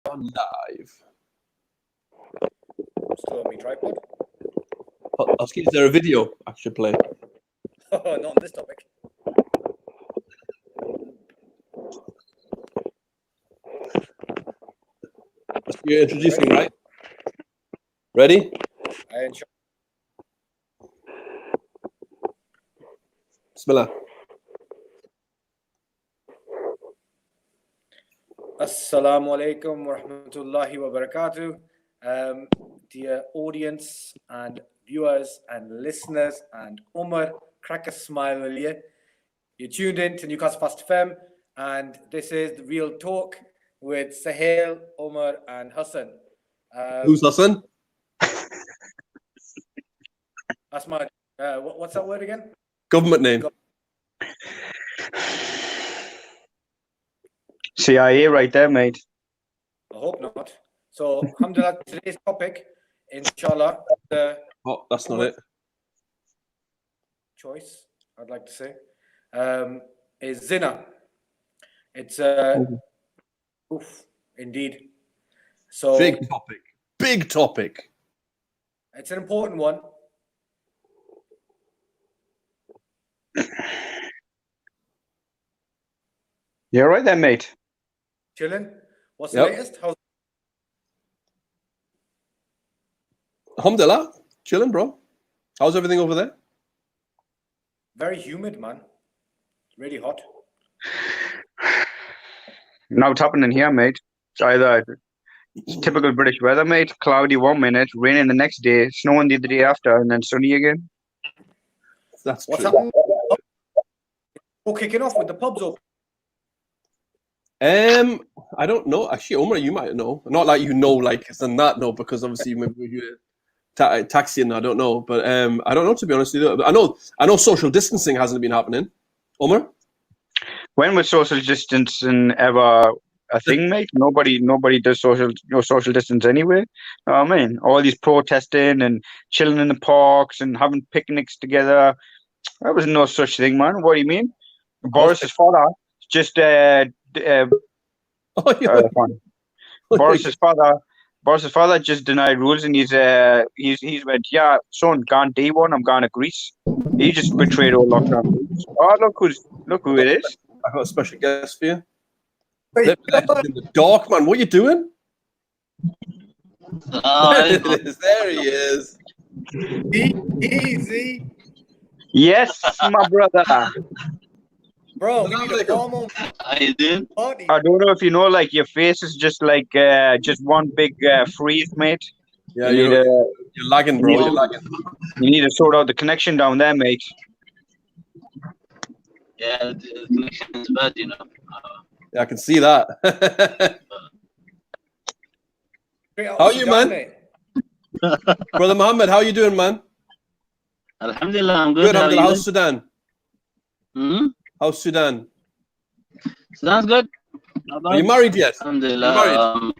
on live. Still on my tripod. Is there a video I should play? Oh, not on this topic. You're introducing, right? Ready? Bismillah. Assalamu alaikum wa rahmatullahi wa barakatuh. Dear audience and viewers and listeners and Omar, crack a smile, will you? You're tuned in to Newcastle Fast FM, and this is The Real Talk with Sohail, Omar and Hassan. Who's Hassan? That's my, what's that word again? Government name. CIA right there, mate. I hope not. So, alhamdulillah, today's topic, inshallah, Oh, that's not it. Choice, I'd like to say, is zina. It's oof, indeed. So big topic. Big topic. It's an important one. You're right there, mate. Chilling. What's the latest? How's Alhamdulillah. Chilling, bro. How's everything over there? very humid, man. Really hot. Now it's happening here, mate. It's either typical British weather, mate. Cloudy 1 minute, raining the next day, snowing the day after, and then sunny again. That's What's true. happening? Oh, kicking off with the pubs open. I don't know. Actually, Omar, you might know. Not like you know, like it's than that, no, because obviously maybe you're taxiing. I don't know, but I don't know, to be honest with you. I know social distancing hasn't been happening. Omar, When was social distancing ever a thing, mate? Nobody does social distance anyway. I mean, all these protesting and chilling in the parks and having picnics together. There was no such thing, man. What do you mean? Boris's father just Boris's father just denied rules, and he's went, yeah, son, can't day one. I'm going to Greece. He just betrayed all lockdown rules. Oh, look who it is. I got a special guest for you. In the dark, man. What are you doing? There he is. Easy. Yes, my brother. Bro, we need a formal I did. party. I don't know if you know, like your face is just like just one big freeze, mate. Yeah, you're lagging, bro. You're lagging. You need to sort out the connection down there, mate. Yeah, the connection is bad, you know. Yeah, I can see that. How are you, man? Brother Muhammad, how are you doing, man? Alhamdulillah, I'm good. Good, alhamdulillah. How's Sudan? Hmm? How's Sudan? Sounds good. Are you married yet? Alhamdulillah.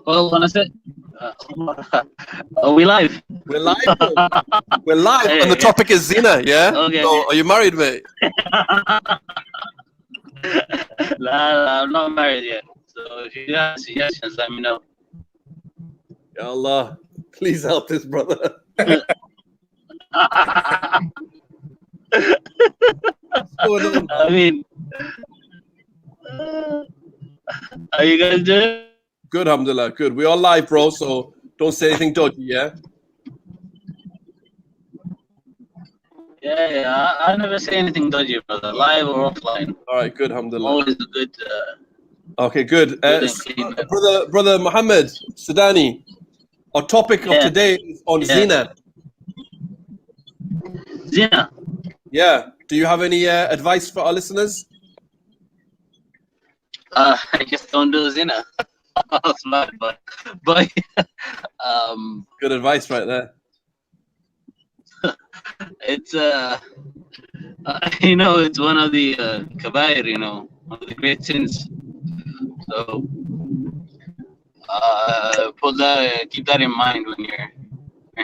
Well, when I said, are we live? We're live. We're live, and the topic is zina. Yeah. Okay. So, are you married, mate? Nah, I'm not married yet. So if you have suggestions, let me know. Ya Allah, please help this brother. I mean, are you guys doing? Good, alhamdulillah. Good. We are live, bro. So don't say anything dodgy, yeah. Yeah. I never say anything dodgy, brother. Live or offline. All right. Good, alhamdulillah. Always a good. Okay, good. Good and clean. Brother Muhammad Sudani, our topic of today is on zina. Zina. Yeah. Do you have any advice for our listeners? I just don't do zina. That's mad, but good advice right there. It's you know, it's one of the kabair, you know, one of the great sins. So keep that in mind when you're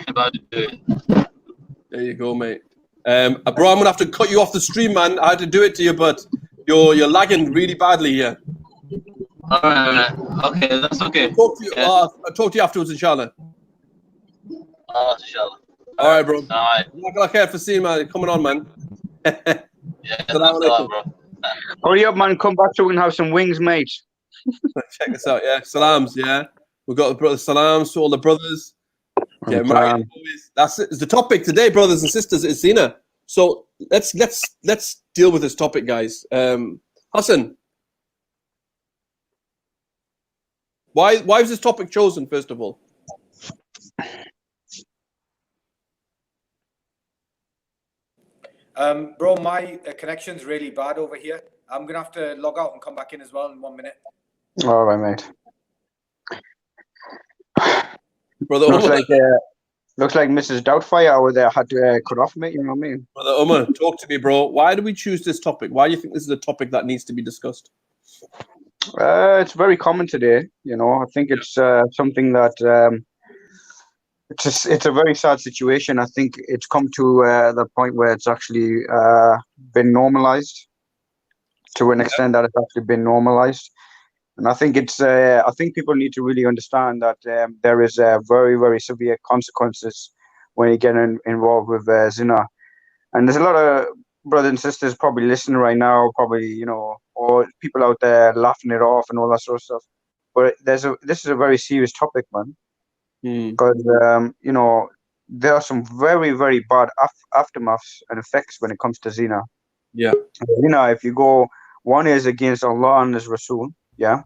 about to do it. There you go, mate. Bro, I'm gonna have to cut you off the stream, man. I had to do it to you, but you're lagging really badly here. All right. Okay, that's okay. Talk to you. Yeah. I'll talk to you afterwards, inshallah. Inshallah. All right, bro. All right. Jazakallah khair for seeing, man. Coming on, man. Yeah, Assalamu thanks a lot, alaikum. bro. Hurry up, man. Come back so we can have some wings, mate. Check this out. Yeah, salams. Yeah, we've got the brothers. Salams to all the brothers. Yeah, married boys. That's it. It's the topic today, brothers and sisters. Is zina. So let's deal with this topic, guys. Hassan, why was this topic chosen? First of all, Bro, my connection's really bad over here. I'm gonna have to log out and come back in as well in 1 minute. All right, mate. brother Looks Omar, like Mrs. Doubtfire over there had to cut off, mate. You know what I mean? brother Omar, talk to me, bro. Why do we choose this topic? Why do you think this is a topic that needs to be discussed? It's very common today. You know, I think it's something that it's a very sad situation. I think it's come to the point where it's actually been normalized to an extent that it's actually been normalized. And I think I think people need to really understand that there is very, very severe consequences when you get involved with zina. And there's a lot of brothers and sisters probably listening right now, probably, you know, or people out there laughing it off and all that sort of stuff. But this is a very serious topic, man. Because, you know, there are some very, very bad aftermaths and effects when it comes to zina. Yeah. Zina, if you go, one is against Allah and His Rasul. Yeah,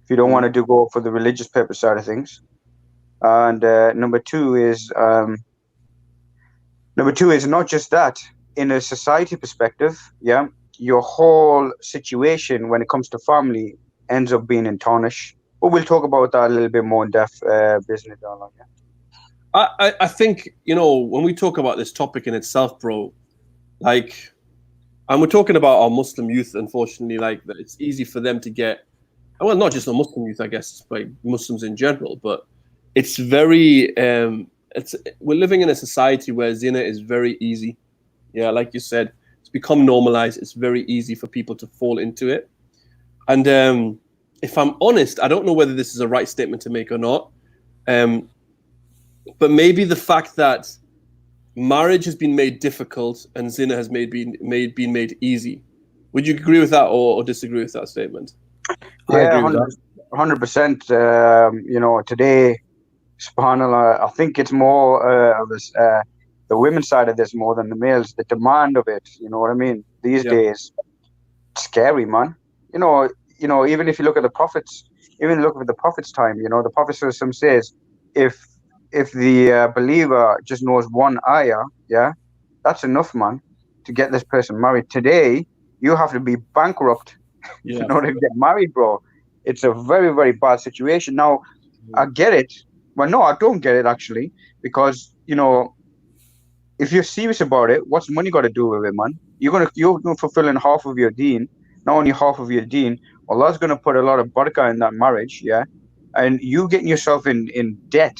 if you don't want to go for the religious purpose side of things, and number two is not just that. In a society perspective, yeah, your whole situation when it comes to family ends up being in tarnish. But we'll talk about that a little bit more in depth, business. Yeah. I think, you know, when we talk about this topic in itself, bro, like, and we're talking about our Muslim youth, unfortunately, like that it's easy for them to get. Well, not just the Muslim youth, I guess, but Muslims in general. But it's very, we're living in a society where zina is very easy. Yeah, like you said, it's become normalized. It's very easy for people to fall into it. And if I'm honest, I don't know whether this is a right statement to make or not. But maybe the fact that marriage has been made difficult and zina has been made easy. Would you agree with that or disagree with that statement? Yeah, 100%. You know, today, subhanAllah, I think it's more of this, the women's side of this more than the males. The demand of it, you know what I mean? These days, it's scary, man. You know, even if you look at the prophets, even look at the prophet's time, you know, the Prophet says, if the believer just knows one ayah, yeah, that's enough, man, to get this person married. Today, you have to be bankrupt. Yeah. In order to get married, bro. It's a very, very bad situation. Now, I get it. Well, no, I don't get it, actually, because, you know, if you're serious about it, what's money got to do with it, man? You're fulfilling half of your deen, not only half of your deen. Allah's going to put a lot of barakah in that marriage, yeah? And you getting yourself in debt,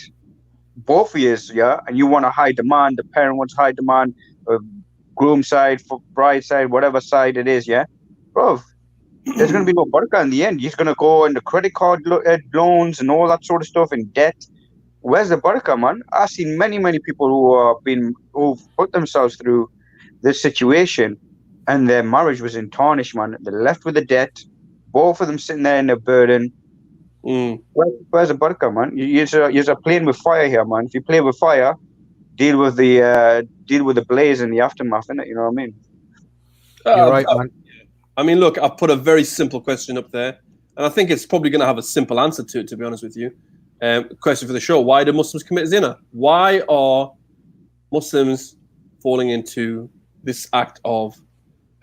both of you, yeah? And you want a high demand, the parent wants high demand, groom side, bride side, whatever side it is, yeah? Bro, there's going to be no barakah in the end. He's going to go into credit card loans and all that sort of stuff in debt. Where's the barakah, man? I've seen many, many people who've put themselves through this situation and their marriage was in tarnish, man. They're left with the debt. Both of them sitting there in a burden. Where's the barakah, man? You're playing with fire here, man. If you play with fire, deal with the blaze and the aftermath, innit? You know what I mean? You're right, man. I mean, look, I've put a very simple question up there, and I think it's probably going to have a simple answer to it, to be honest with you. Question for the show: why do Muslims commit zina? Why are Muslims falling into this act of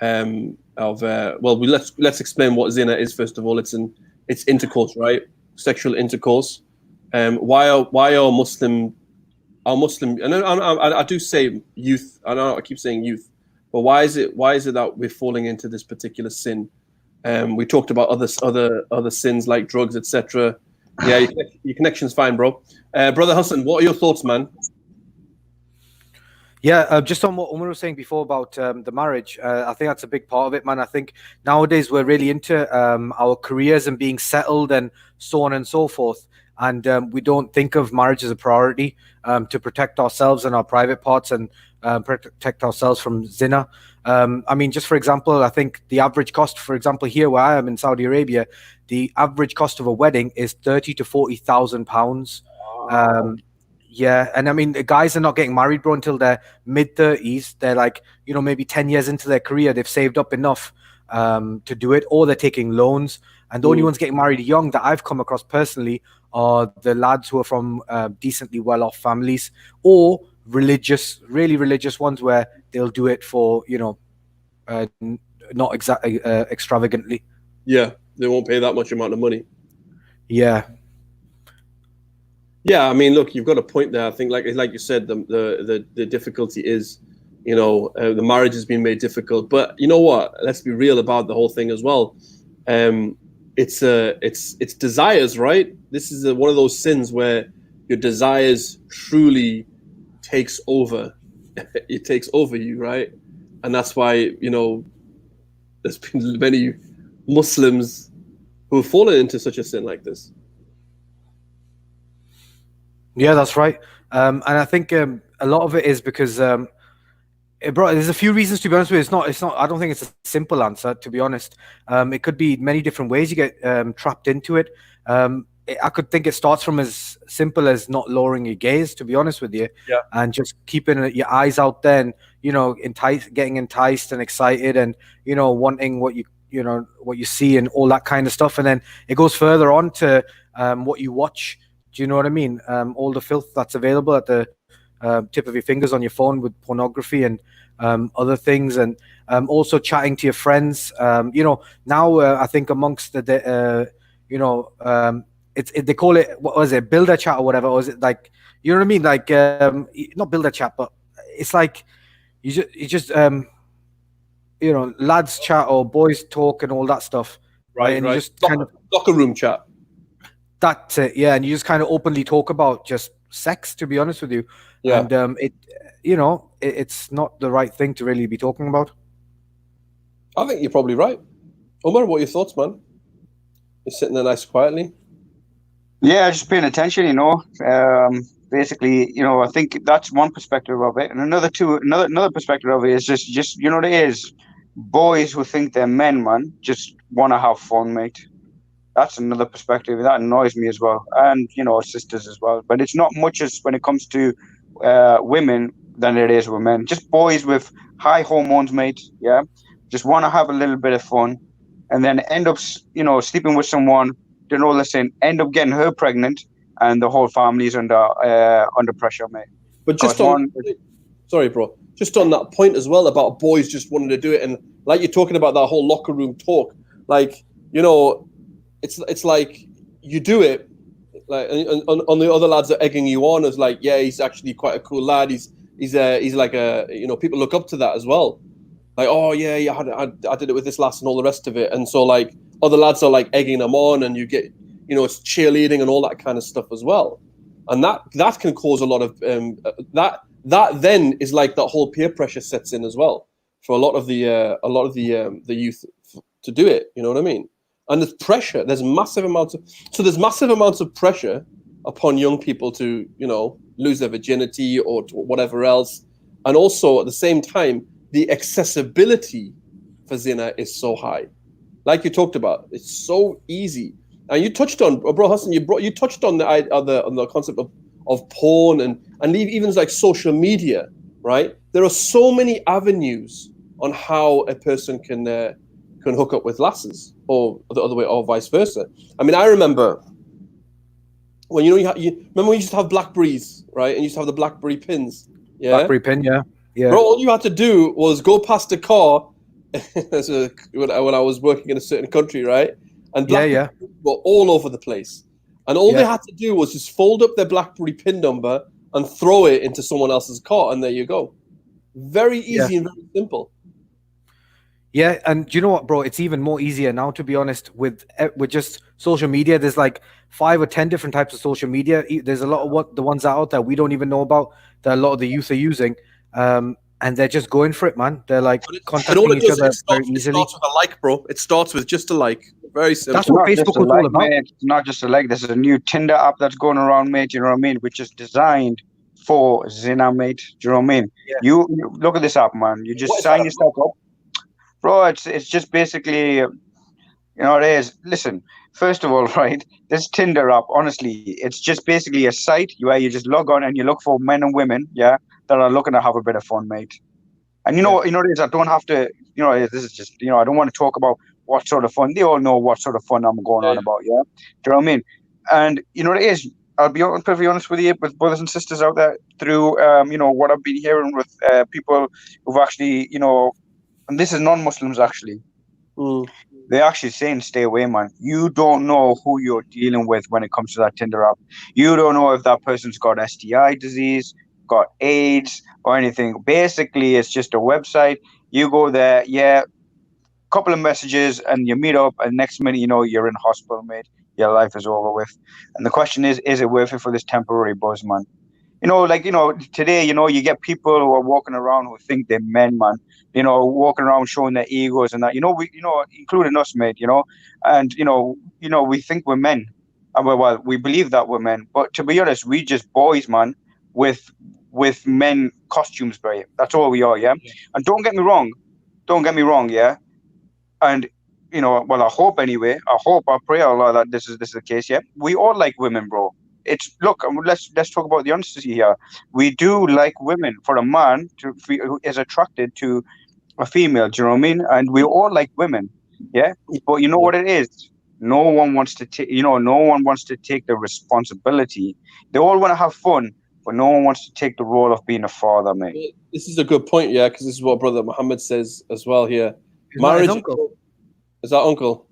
let's explain what zina is first of all. It's intercourse, right? Sexual intercourse. Why are Muslim, and I do say youth. I know I keep saying youth. But why is it that we're falling into this particular sin? We talked about other sins like drugs, etc. Yeah, your connection's fine, bro. Brother Hassan, what are your thoughts, man? Yeah, just on what Umar was saying before about the marriage, I think that's a big part of it, man. I think nowadays we're really into our careers and being settled and so on and so forth. And we don't think of marriage as a priority to protect ourselves and our private parts and protect ourselves from zina. I mean, just for example, I think the average cost, for example, here where I am in Saudi Arabia, the average cost of a wedding is 30 to 40,000 pounds. Yeah, and I mean, the guys are not getting married, bro, until they're mid-30s. They're like, maybe 10 years into their career, they've saved up enough to do it, or they're taking loans. And the only ones getting married young that I've come across personally are the lads who are from decently well-off families, or really religious ones where they'll do it for, not exactly extravagantly. Yeah, they won't pay that much amount of money. Yeah. Yeah, I mean, look, you've got a point there. I think, like you said, the difficulty is, the marriage has been made difficult. But you know what? Let's be real about the whole thing as well. It's desires, right? This is one of those sins where your desires truly takes over. It takes over you, right? And that's why there's been many Muslims who have fallen into such a sin like this. Yeah, that's right. And I think a lot of it is because, bro, there's a few reasons, to be honest with you. It's not, I don't think it's a simple answer, to be honest. It could be many different ways you get trapped into it. I could think it starts from as simple as not lowering your gaze, to be honest with you. Yeah. And just keeping your eyes out there and, getting enticed and excited and, wanting what you see and all that kind of stuff. And then it goes further on to what you watch. Do you know what I mean? All the filth that's available at the tip of your fingers on your phone with pornography and other things, and also chatting to your friends. Now I think amongst the they call it, what was it, builder chat or whatever, or is it like, you know what I mean? Like not builder chat, but it's like you just lads chat or boys talk and all that stuff, right? And you just kind of locker room chat. That's it, yeah. And you just kind of openly talk about just sex, to be honest with you. Yeah. And it's not the right thing to really be talking about. I think you're probably right. Omar, what are your thoughts, man? You're sitting there nice quietly. Yeah, just paying attention, basically, I think that's one perspective of it. And another perspective of it is just what it is. Boys who think they're men, man, just want to have fun, mate. That's another perspective that annoys me as well, and sisters as well. But it's not much as when it comes to women than it is with men. Just boys with high hormones, mate. Yeah, just want to have a little bit of fun, and then end up, sleeping with someone. Then all of a sudden, end up getting her pregnant, and the whole family's under pressure, mate. But just sorry, bro. Just on that point as well about boys just wanting to do it, and like you're talking about that whole locker room talk, like It's like you do it, like, and the other lads are egging you on as like, yeah, he's actually quite a cool lad. He's like a people look up to that as well. Like, oh yeah, I did it with this lass and all the rest of it. And so like other lads are like egging them on, and you get it's cheerleading and all that kind of stuff as well. And that can cause a lot of that then is like that whole peer pressure sets in as well for a lot of the youth to do it. You know what I mean? And there's pressure. There's massive amounts of pressure upon young people to, lose their virginity or to whatever else. And also at the same time, the accessibility for zina is so high. Like you talked about, it's so easy. And you touched on, bro, Hassan, you touched on the concept of porn and even like social media, right? There are so many avenues on how a person can hook up with lasses, or the other way, or vice versa. I mean, I remember when you remember when you used to have Blackberries, right? And you used to have the Blackberry pins. Yeah, Blackberry pin, yeah. Bro, all you had to do was go past a car. When I was working in a certain country, right? And Blackberry pins were all over the place, and all they had to do was just fold up their Blackberry pin number and throw it into someone else's car, and there you go. Very easy and very simple. Yeah, and do you know what, bro? It's even more easier now, to be honest, with just social media. There's like 5 or 10 different types of social media. There's a lot of the ones out there we don't even know about that a lot of the youth are using. and they're just going for it, man. They're like But it contacting all it each does, other it very starts, it easily. starts with a like, bro. It starts with just a like. Very simple. That's what Not just Facebook a was all like, about. mate. It's not just a like. There's a new Tinder app that's going around, mate. You know what I mean? Which is designed for zina, mate. Do you know what I mean? Yeah. You look at this app, man. You just What is sign that? yourself up, bro. It's just basically, you know, it is. Listen, first of all, right? This Tinder app, honestly, it's just basically a site where you just log on and you look for men and women, yeah, that are looking to have a bit of fun, mate. And you know, it is. I don't have to. You know, this is just. You know, I don't want to talk about what sort of fun. They all know what sort of fun I'm going on about. Yeah, do you know what I mean? And you know, it is. I'll be perfectly honest with you, with brothers and sisters out there, through you know, what I've been hearing with people who've actually, you know, and this is non-Muslims actually. Mm. They're actually saying, stay away, man. You don't know who you're dealing with when it comes to that Tinder app. You don't know if that person's got STI disease, got AIDS, or anything. Basically, it's just a website. You go there, yeah, couple of messages, and you meet up, and next minute, you know, you're in hospital, mate. Your life is over with. And the question is it worth it for this temporary buzz, man? You know, like, you know, today, you know, you get people who are walking around who think they're men, man. You know, walking around showing their egos and that. You know, including us, mate. You know, and we think we're men, and well, we believe that we're men. But to be honest, we just boys, man, with men costumes, bro. That's all we are, yeah. And don't get me wrong, yeah. And you know, well, I hope anyway. I pray Allah that this is the case. Yeah, we all like women, bro. It's look. Let's talk about the honesty here. We do like women. For a man who is attracted to a female, do you know what I mean? And we all like women, yeah. But you know what it is? No one wants to take. You know, no one wants to take the responsibility. They all want to have fun, but no one wants to take the role of being a father, mate. This is a good point, yeah, because this is what Brother Muhammad says as well here. Is that his Marriage. uncle? Is that uncle?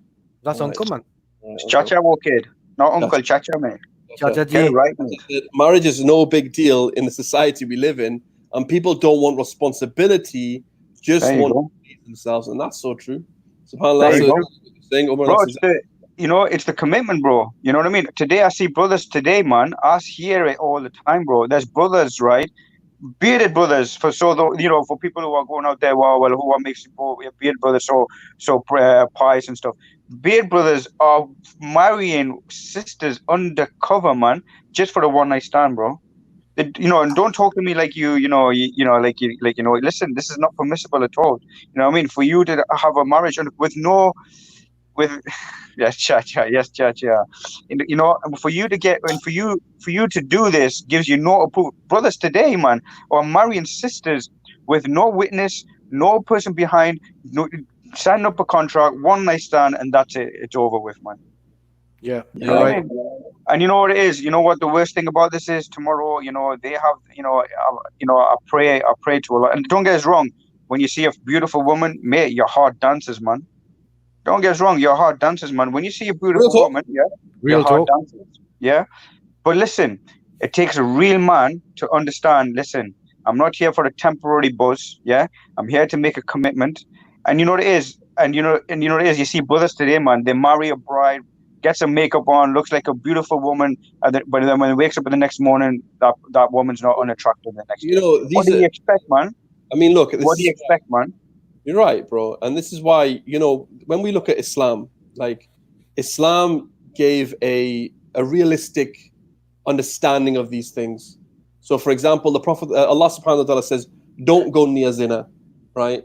That's Right. uncle, man. It's Chacha or kid, not Uncle Chacha, mate. Chacha Get it ji. right, mate. Marriage is no big deal in the society we live in, and people don't want responsibility, just There you want go. to please themselves, and that's so true. There SubhanAllah. you So go. saying, Omar, Bro, that's it's the commitment, bro. You know what I mean? Today I see brothers today, man. I hear it all the time, bro. There's brothers, right? Bearded brothers for for people who are going out there, who are making bearded brothers so pious and stuff. Bearded brothers are marrying sisters undercover, man, just for a one night stand, bro. You know, and don't talk to me like listen, this is not permissible at all. You know what I mean? For you to have a marriage with yes, cha. You know, for you to do this gives you no approval. Brothers today, man, are marrying sisters with no witness, no person behind, no signing up a contract, one night stand, and that's it. It's over with, man. Yeah, You know what I mean? And you know what it is? You know what the worst thing about this is? Tomorrow, you know, they have, I pray to Allah. And don't get us wrong, when you see a beautiful woman, mate, your heart dances, man. Don't get us wrong, your heart dances, man. When you see a beautiful woman, yeah, your heart dances, yeah. But listen, it takes a real man to understand. Listen, I'm not here for a temporary buzz, yeah. I'm here to make a commitment. And you know what it is? And you know what it is? You see brothers today, man. They marry a bride, gets some makeup on, looks like a beautiful woman, but then when he wakes up in the next morning, that woman's not unattractive the next day. What do you expect, man? I mean, look. What do you expect, man? You're right, bro. And this is why, you know, when we look at Islam, like Islam gave a realistic understanding of these things. So, for example, the Prophet, Allah subhanahu wa ta'ala says, don't go near zina, right?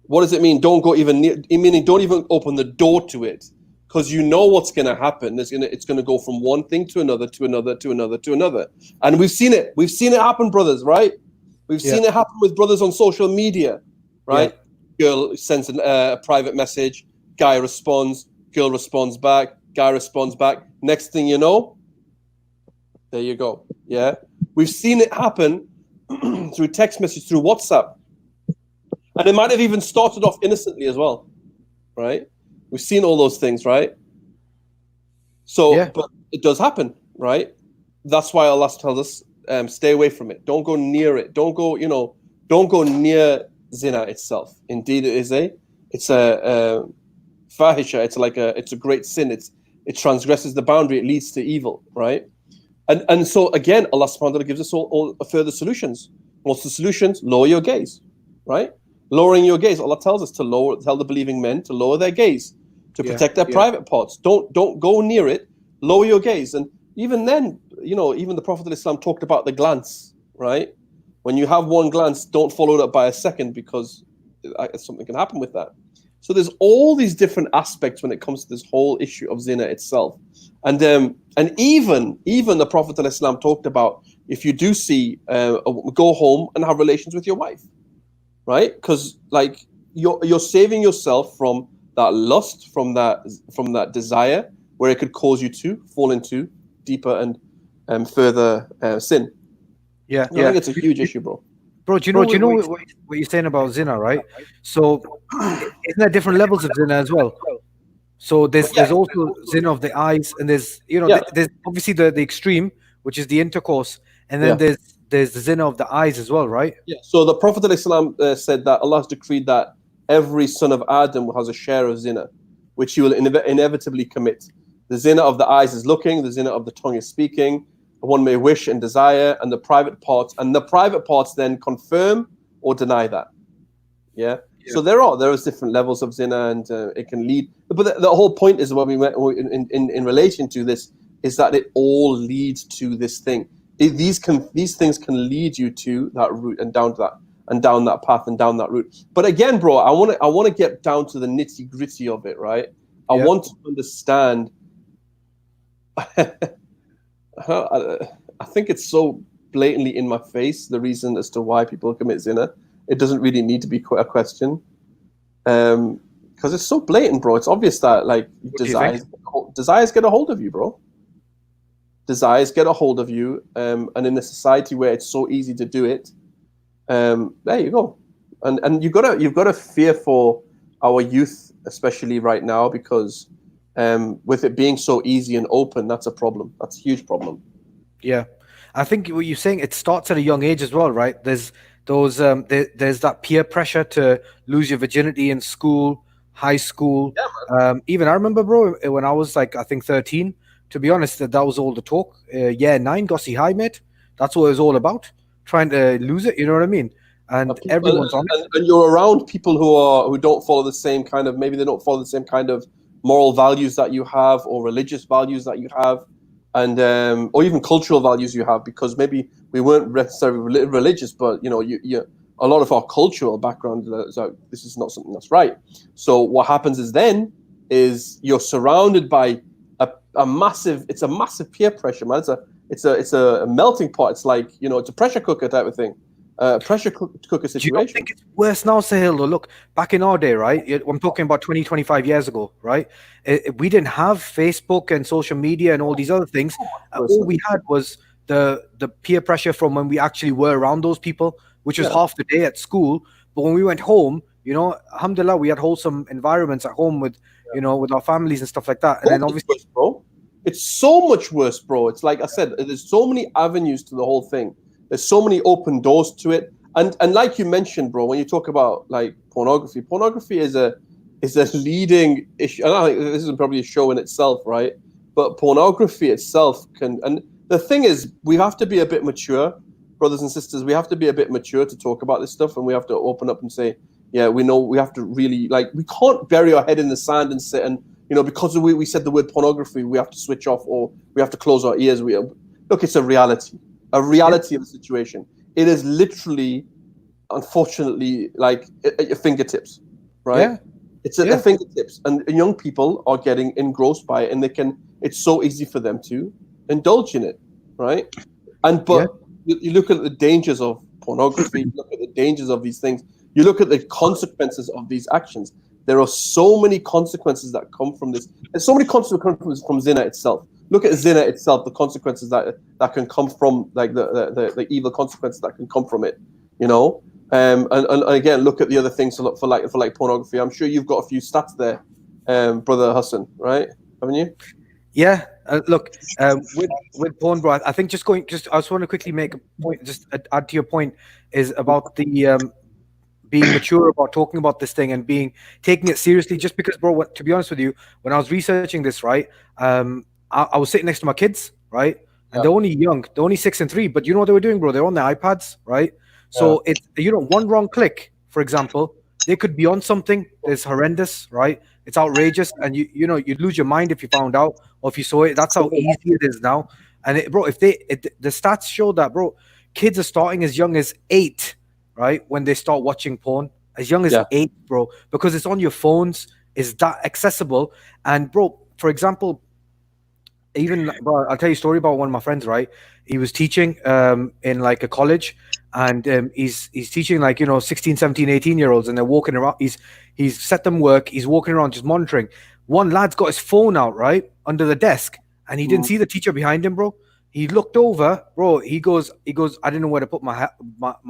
What does it mean? Don't go even near, meaning don't even open the door to it, because you know what's going to happen. It's going to go from one thing to another, to another, to another, to another. And we've seen it. We've seen it happen, brothers, right? We've seen it happen with brothers on social media, right? Yeah. Girl sends a private message, guy responds, girl responds back, guy responds back. Next thing you know, there you go. Yeah. We've seen it happen through text message, through WhatsApp. And it might have even started off innocently as well, right? We've seen all those things, right? So, but it does happen, right? That's why Allah tells us, stay away from it. Don't go near it. Don't go near zina itself. Indeed, it's a fahisha. It's a great sin. It transgresses the boundary. It leads to evil, right? And so again, Allah subhanahu wa ta'ala gives us all further solutions. What's the solutions? Lower your gaze, right? Lowering your gaze. Allah tells us to tell the believing men to lower their gaze, to protect their private parts. Don't go near it. Lower your gaze. And even then, even the Prophet ﷺ talked about the glance, right? When you have one glance, don't follow it up by a second, because something can happen with that. So there's all these different aspects when it comes to this whole issue of zina itself. And even the Prophet ﷺ talked about, if you do see, go home and have relations with your wife, right? Because like you're saving yourself from that lust, from that desire, where it could cause you to fall into deeper and further sin. Yeah, I think it's a huge issue, bro. Bro, do you know what you're saying about zina, right? So isn't there different levels of zina as well? So there's also zina of the eyes, and there's there's obviously the extreme, which is the intercourse, and then there's the zina of the eyes as well, right? Yeah. So the Prophet ﷺ said that Allah has decreed that every son of Adam has a share of zina, which he will inevitably commit. The zina of the eyes is looking, the zina of the tongue is speaking. One may wish and desire, and the private parts then confirm or deny that. Yeah. So there is different levels of zina, and it can lead. But the whole point is what we went in relation to this is that it all leads to this thing. These things can lead you to that route and down that path and down that route. But again, bro, I want to get down to the nitty gritty of it, right? I want to understand. I think it's so blatantly in my face, the reason as to why people commit zina. It doesn't really need to be a question, because it's so blatant, bro. It's obvious that like desires get a hold of you, bro. Desires get a hold of you, and in a society where it's so easy to do it, there you go. And you've got to fear for our youth, especially right now, because with it being so easy and open, that's a problem. That's a huge problem. Yeah, I think what you're saying, it starts at a young age as well, right? There's those there's that peer pressure to lose your virginity in school, high school. Even I remember, bro, when I was like, I think 13. To be honest, that was all the talk. Year 9, Gossie High, mate. That's what it was all about. Trying to lose it, you know what I mean? And everyone's on it. And you're around people who don't follow the same kind of, maybe they don't follow the same kind of moral values that you have, or religious values that you have, and or even cultural values you have, because maybe we weren't necessarily religious, but a lot of our cultural background is like, this is not something that's right. So what happens is you're surrounded by a massive peer pressure, man. It's a melting pot. It's like, it's a pressure cooker type of thing. Pressure cooker situation. Do you think it's worse now, Sohail? Look, back in our day, right? I'm talking about 20, 25 years ago, right? We didn't have Facebook and social media and all these other things. All we had was the peer pressure from when we actually were around those people, which was half the day at school. But when we went home, alhamdulillah, we had wholesome environments at home with, with our families and stuff like that. And then obviously, bro, it's so much worse, bro. It's like I said, there's so many avenues to the whole thing. There's so many open doors to it, and like you mentioned, bro, when you talk about like pornography is a leading issue. And I think this is probably a show in itself, right? But pornography itself can, and the thing is, we have to be a bit mature, brothers and sisters. We have to be a bit mature to talk about this stuff, and we have to open up and say, yeah, we know. We have to really, like, we can't bury our head in the sand and sit and, because we said the word pornography, we have to switch off, or we have to close our ears. Look, it's a reality. Of the situation. It is literally, unfortunately, like at your fingertips, right? Yeah. It's at their fingertips, and young people are getting engrossed by it, and it's so easy for them to indulge in it, right? But you look at the dangers of pornography, you look at the dangers of these things, you look at the consequences of these actions. There are so many consequences that come from this. There's so many consequences from zina itself. Look at zina itself, the consequences that can come from, like the evil consequences that can come from it, and again, look at the other things for like pornography. I'm sure you've got a few stats there, brother Hassan, right? Haven't you? Yeah. Look, with porn, bro, I think I just want to quickly make a point, just add to your point, is about the being mature about talking about this thing and taking it seriously. Just because, bro, to be honest with you, when I was researching this, right, I was sitting next to my kids, right? And they're only young. They're only 6 and 3. But you know what they were doing, bro? They're on their iPads, right? So it's, you know, one wrong click, for example, they could be on something that's horrendous, right? It's outrageous, and you know, you'd lose your mind if you found out or if you saw it. That's how easy it is now. And bro, the stats show that, bro, kids are starting as young as 8, right? When they start watching porn, as young as 8, bro, because it's on your phones, is that accessible. And bro, for example, even, bro, I'll tell you a story about one of my friends, right? He was teaching in like a college, and he's teaching, like, you know, 16, 17, 18-year-olds, and they're walking around. He's set them work, he's walking around just monitoring. One lad's got his phone out, right, under the desk, and he didn't see the teacher behind him, bro. He looked over, bro. He goes, I didn't know where to put my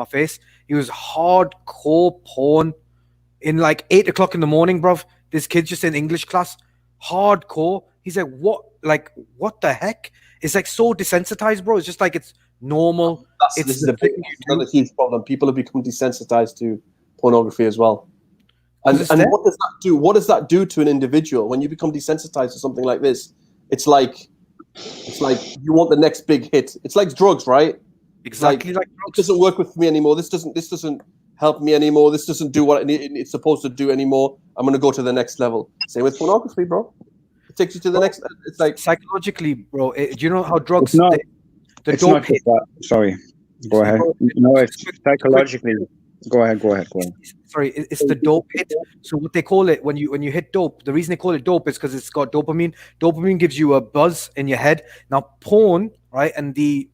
face. He was hardcore porn in like 8 o'clock in the morning, bruv. This kid's just in English class, hardcore. He's like, what the heck? It's like so desensitized, bro. It's just like it's normal. This is another huge problem. People have become desensitized to pornography as well. And what does that do? What does that do to an individual when you become desensitized to something like this? It's like you want the next big hit. It's like drugs, right? Exactly like drugs. It doesn't work with me anymore. This doesn't help me anymore. This doesn't do what it's supposed to do anymore. I'm going to go to the next level. Same with pornography, bro. It takes you to the next. It's like psychologically, bro. Do you know how drugs? It's not just that. Sorry, go ahead. No, it's psychologically. Go ahead. Sorry, it's the dope hit. So what they call it when you hit dope, the reason they call it dope is because it's got dopamine. Dopamine gives you a buzz in your head. Now porn, right, and the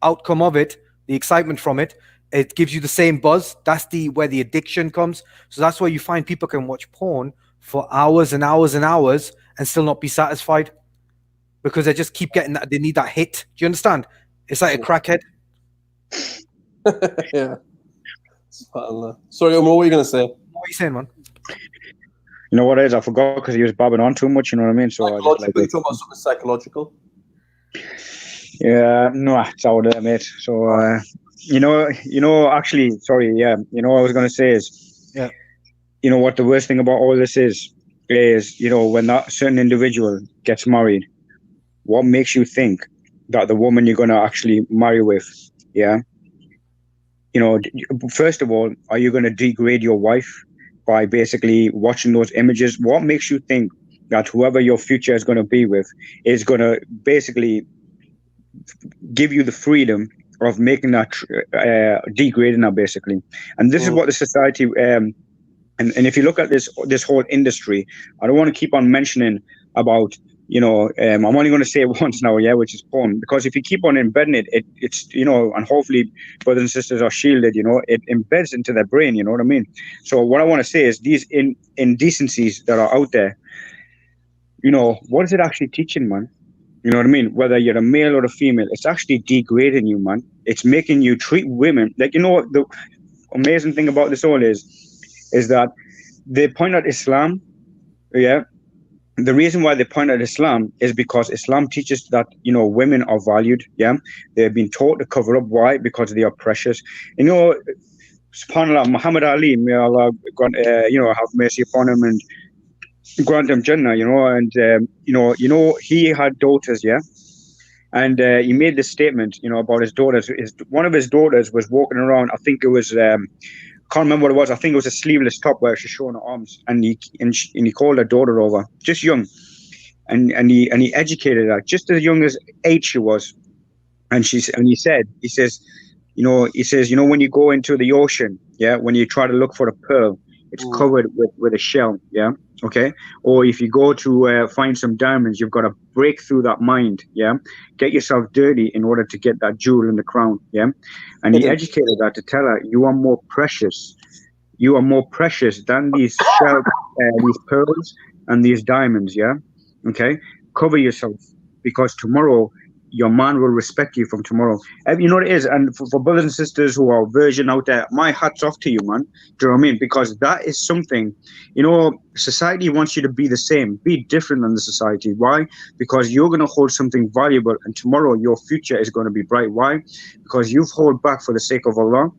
outcome of it, the excitement from it, it gives you the same buzz. That's where the addiction comes. So that's why you find people can watch porn for hours and hours and hours and still not be satisfied, because they just keep getting that. They need that hit. Do you understand? It's like a crackhead. Yeah. Sorry, Omar, what were you going to say? What are you saying, man? You know what it is? I forgot because he was babbling on too much. You know what I mean? So I just like talking about something psychological. Yeah, no, it's out there, mate. So actually, sorry, yeah. You know what I was going to say is, yeah. You know what the worst thing about all this is, you know, when that certain individual gets married, what makes you think that the woman you're going to actually marry with, yeah, you know, first of all, are you going to degrade your wife by basically watching those images? What makes you think that whoever your future is going to be with is going to basically give you the freedom of making that, degrading that, basically? And this is what the society, and if you look at this whole industry, I don't want to keep on mentioning about, you know, I'm only going to say it once now, yeah, which is porn, because if you keep on embedding it's, you know, and hopefully brothers and sisters are shielded, you know, it embeds into their brain, you know what I mean? So what I want to say is these indecencies that are out there, you know, what is it actually teaching, man? You know what I mean? Whether you're a male or a female, it's actually degrading you, man. It's making you treat women like, you know what the amazing thing about this all is that they point at Islam, yeah. The reason why they point at Islam is because Islam teaches that, you know, women are valued. Yeah, they've been taught to cover up. Why? Because they are precious. You know, subhanallah, Muhammad Ali, may Allah grant, you know, have mercy upon him and grant him Jannah. You know, and you know, he had daughters. Yeah, and he made this statement, you know, about his daughters. One of his daughters was walking around. I think it was. Can't remember what it was. I think it was a sleeveless top where she's showing her arms, and he called her daughter over, just young, and he educated her, just as young as 8 she was, and he says, you know, when you go into the ocean, yeah, when you try to look for a pearl, it's covered with a shell, yeah, okay, or if you go to find some diamonds, you've got to break through that mind, yeah, get yourself dirty in order to get that jewel in the crown, yeah. And he educated her to tell her, you are more precious than these shell, these pearls and these diamonds, yeah, okay. Cover yourself, because tomorrow your man will respect you from tomorrow. You know what it is? And for brothers and sisters who are virgin out there, my hat's off to you, man. Do you know what I mean? Because that is something, you know, society wants you to be the same, be different than the society. Why? Because you're going to hold something valuable, and tomorrow your future is going to be bright. Why? Because you've held back for the sake of Allah,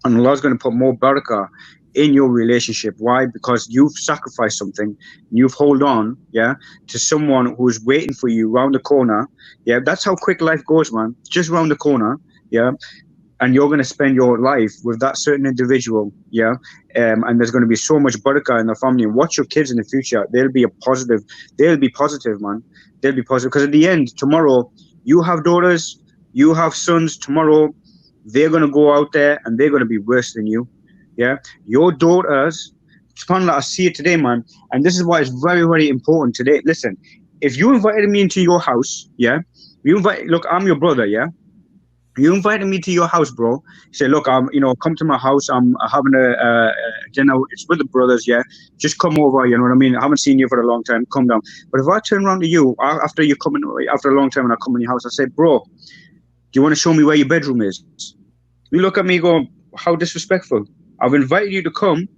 and Allah's going to put more barakah in your relationship. Why? Because you've sacrificed something, you've held on, yeah, to someone who's waiting for you round the corner. Yeah, that's how quick life goes, man. Just round the corner, yeah. and you're going to spend your life with that certain individual, yeah, and there's going to be so much barakah in the family. And watch your kids in the future; they'll be positive, man. They'll be positive, because at the end, tomorrow, you have daughters, you have sons. Tomorrow, they're going to go out there and they're going to be worse than you. Yeah, your daughters. SubhanAllah, I see it today, man, and this is why it's very, very important today. Listen, if you invited me into your house, yeah, look, I'm your brother, yeah. You invited me to your house, bro. Say, look, come to my house. I'm having a dinner. It's with the brothers, yeah. Just come over. You know what I mean? I haven't seen you for a long time. Come down. But if I turn around to you after you coming after a long time, and I come in your house, I say, bro, do you want to show me where your bedroom is? You look at me, go, how disrespectful. I've invited you to come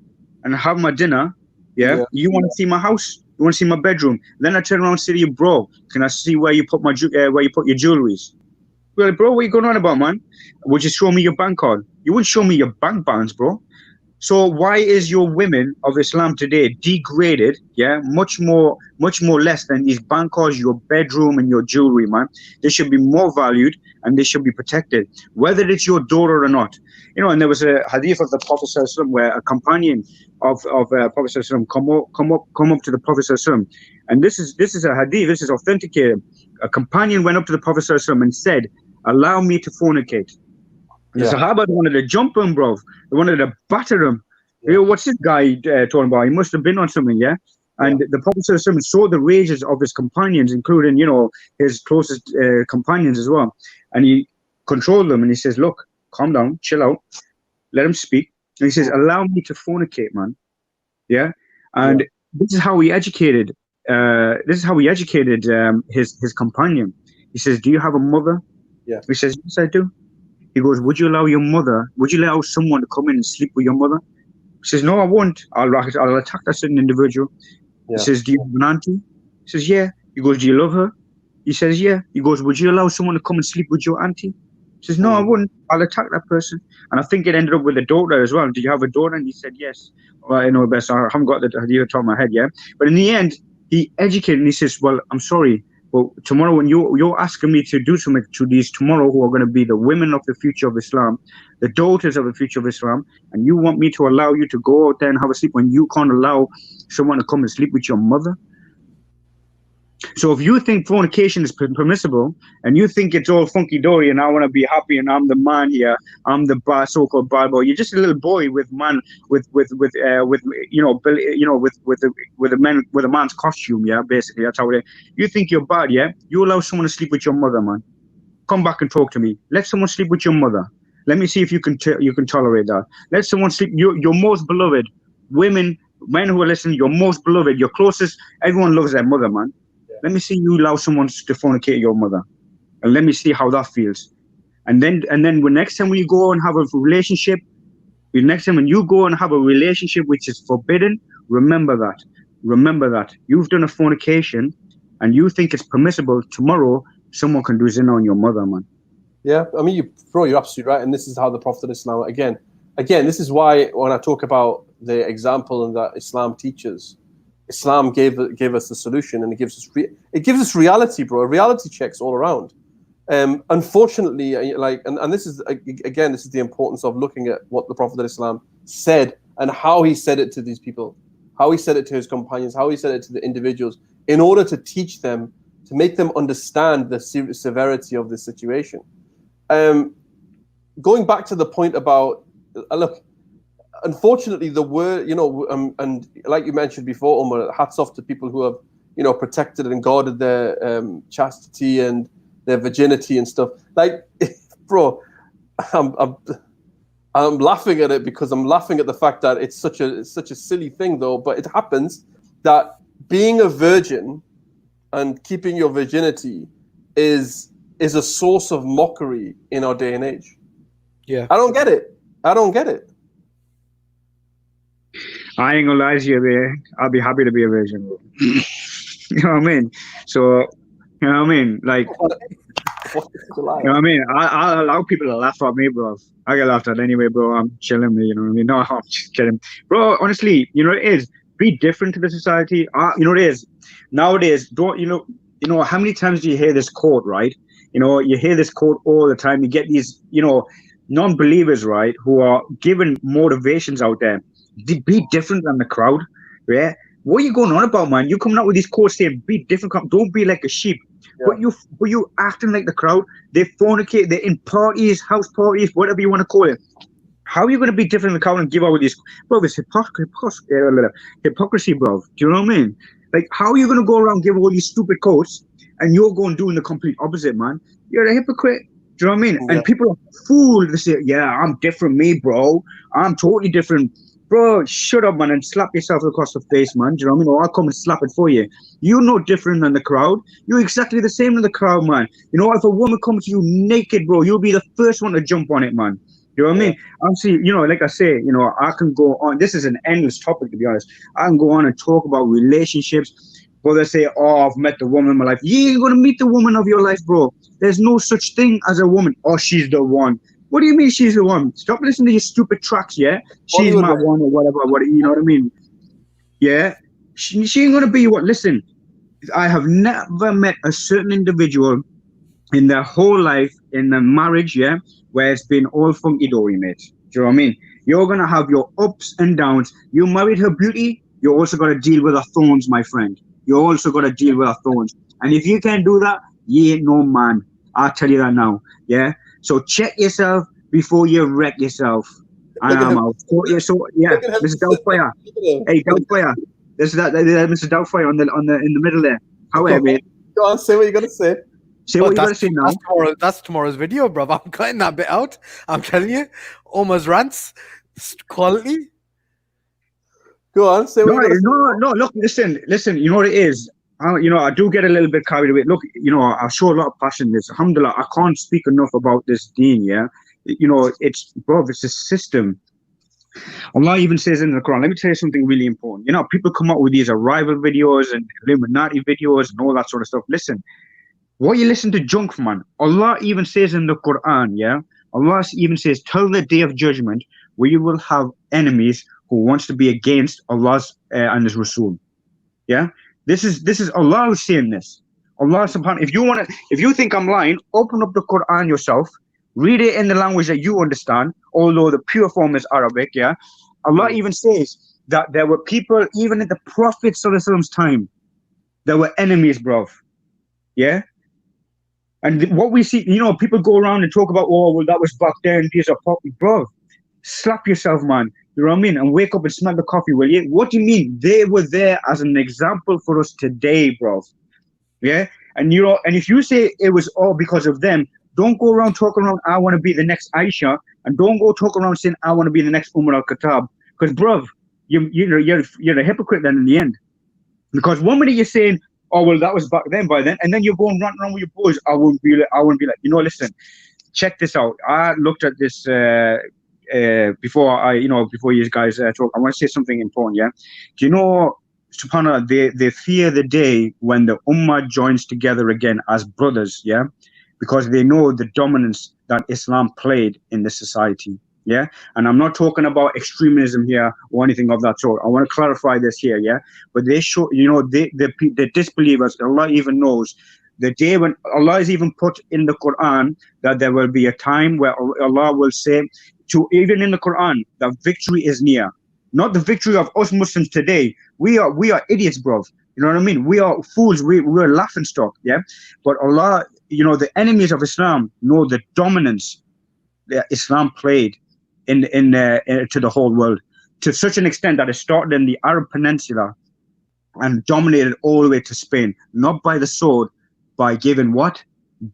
and have my dinner. Yeah. You want to see my house? You want to see my bedroom? Then I turn around and say to you, bro, can I see where you put your jewelries? Well, bro, what are you going on about, man? Would you show me your bank card? You wouldn't show me your bank balance, bro. So why is your women of Islam today degraded, yeah, much more less than these bank cards, your bedroom and your jewelry, man? They should be more valued and they should be protected, whether it's your daughter or not. You know, and there was a hadith of the Prophet ﷺ where a companion of Prophet ﷺ come up to the Prophet ﷺ, and this is a hadith, this is authenticated. A companion went up to the Prophet ﷺ and said, allow me to fornicate. The Sahaba wanted to jump him, bro. They wanted to batter him. You know, what's this guy talking about? He must have been on something, yeah? And the Prophet ﷺ saw the rages of his companions, including, you know, his closest companions as well. And he controlled them and he says, look, calm down, chill out, let him speak. And he says, allow me to fornicate, man. Yeah? And this is how he educated his companion. He says, do you have a mother? Yeah. He says, yes, I do. He goes, would you allow someone to come in and sleep with your mother? He says, no, I won't. I'll attack that certain individual. Yeah. He says, do you have an auntie? He says, yeah. He goes, do you love her? He says, yeah. He goes, would you allow someone to come and sleep with your auntie? He says, no, I wouldn't. I'll attack that person. And I think it ended up with a daughter as well. Did you have a daughter? And he said, yes. Well, I know best. I haven't got the idea top of my head yet. But in the end, he educated and he says, well, I'm sorry. But tomorrow, when you're asking me to do something to these tomorrow who are going to be the women of the future of Islam, the daughters of the future of Islam, and you want me to allow you to go out there and have a sleep when you can't allow someone to come and sleep with your mother? So if you think fornication is permissible and you think it's all funky-dory and I want to be happy and I'm the man here, I'm the so-called bad boy, you're just a little boy with a man's costume, yeah, basically that's how it is. You think you're bad, yeah? You allow someone to sleep with your mother, man. Come back and talk to me. Let someone sleep with your mother. Let me see if you can tolerate that. Let someone sleep. Your most beloved men who are listening, your most beloved, your closest. Everyone loves their mother, man. Let me see you allow someone to fornicate your mother, and let me see how that feels. And then when next time when you go and have a relationship, which is forbidden, remember that you've done a fornication, and you think it's permissible. Tomorrow, someone can do zina on your mother, man. Yeah, I mean, you're absolutely right, and this is how the Prophet of Islam again. This is why when I talk about the example and that Islam teaches. Islam gave us the solution, and it gives us reality, bro. Reality checks all around. Unfortunately, this is the importance of looking at what the Prophet of Islam said and how he said it to these people, how he said it to his companions, how he said it to the individuals, in order to teach them, to make them understand the severity of this situation. Going back to the point about look. Unfortunately, the word, and like you mentioned before, Omar, hats off to people who have, protected and guarded their chastity and their virginity and stuff. Like, bro, I'm laughing at it because I'm laughing at the fact that it's such a silly thing, though. But it happens that being a virgin and keeping your virginity is a source of mockery in our day and age. Yeah, I don't get it. I ain't gonna lie to you, man. I'll be happy to be a virgin, bro. You know what I mean? So, you know what I mean? Like, you know what I mean? I allow people to laugh at me, bro. I get laughed at anyway, bro. I'm chilling, you know what I mean? No, I'm just kidding. Bro, honestly, it is. Be different to the society. You know what it is? Nowadays, you know, how many times do you hear this quote, right? You hear this quote all the time. You get these, non-believers, right, who are given motivations out there, be different than the crowd, yeah. What are you going on about, man? You coming out with these quotes saying be different, don't be like a sheep. Yeah. But you acting like the crowd. They fornicate, they're in parties, house parties, whatever you want to call it. How are you going to be different in the crowd and give out with these? Bro, it's hypocrisy, bro. Do you know what I mean? Like, how are you going to go around give all these stupid quotes and you're going doing the complete opposite, man? You're a hypocrite. Do you know what I mean? Yeah. And people are fooled. They say, yeah, I'm different, me, bro. I'm totally different. Bro, shut up, man, and slap yourself across the face, man. Do you know what I mean? Or I'll come and slap it for you. You're no different than the crowd. You're exactly the same as the crowd, man. You know, if a woman comes to you naked, bro, you'll be the first one to jump on it, man. You know what I mean? Obviously, you know, like I say, you know, I can go on. This is an endless topic, to be honest. I can go on and talk about relationships. But they say, oh, I've met the woman in my life. You ain't going to meet the woman of your life, bro. There's no such thing as a woman. Oh, she's the one. What do you mean she's the one? Stop listening to your stupid tracks, yeah? She's my one or whatever, you know what I mean? Yeah? She ain't going to be what? Listen, I have never met a certain individual in their whole life, in their marriage, yeah, where it's been all funky-dory, mate. Do you know what I mean? You're going to have your ups and downs. You married her beauty, you also got to deal with her thorns, my friend. You also got to deal with her thorns. And if you can't do that, you ain't no man. I'll tell you that now, yeah? So check yourself before you wreck yourself. And I'm out. So, yeah, Mr. Doubtfire. Hey, Doubtfire. This is that Mr. Doubtfire in the middle there. How are you, mate? Go on, say what you're gonna say. Say what you gotta say now. That's tomorrow's video, bro. I'm cutting that bit out. I'm telling you, Omar's rants, quality. Go on, say what you're gonna say. No. Look, listen. You know what it is. You know, I do get a little bit carried away. Look, you know, I show a lot of passion in this. Alhamdulillah, I can't speak enough about this deen, yeah? You know, it's a system. Allah even says in the Quran, let me tell you something really important. You know, people come up with these arrival videos and Illuminati videos and all that sort of stuff. Listen, what you listen to junk, man. Allah even says in the Quran, yeah? Allah even says, till the day of judgment, we will have enemies who wants to be against Allah's and His Rasul. Yeah? This is Allah who's saying this. Allah subhanahu. If you think I'm lying, open up the Quran yourself, read it in the language that you understand, although the pure form is Arabic, yeah. Allah even says that there were people, even in the Prophet ﷺ's time, there were enemies, bruv. Yeah. And what we see, you know, people go around and talk about, oh, well, that was back then, these are popular, bruv. Slap yourself, man. You know what I mean? And wake up and smell the coffee, will you? What do you mean? They were there as an example for us today, bro. Yeah? And you know, and if you say it was all because of them, don't go around talking around, I want to be the next Aisha, and don't go talking around saying, I want to be the next Umar al-Khattab. Because, bro, you're a hypocrite then in the end. Because one minute you're saying, oh, well, that was back then, by then, and then you're going running around with your boys. I wouldn't be like, you know, listen, check this out. I looked at this before you guys talk. I want to say something important, yeah? Do you know, subhanAllah, they fear the day when the Ummah joins together again as brothers, yeah? Because they know the dominance that Islam played in the society, yeah? And I'm not talking about extremism here or anything of that sort. I want to clarify this here, yeah? But they show, you know, the disbelievers, Allah even knows, the day when Allah has even put in the Quran that there will be a time where Allah will say, even in the Quran, that victory is near. Not the victory of us Muslims today. We are idiots, bro. You know what I mean? We are fools. We're laughing stock, yeah? But Allah, you know, the enemies of Islam know the dominance that Islam played to the whole world, to such an extent that it started in the Arab Peninsula and dominated all the way to Spain, not by the sword, by giving what?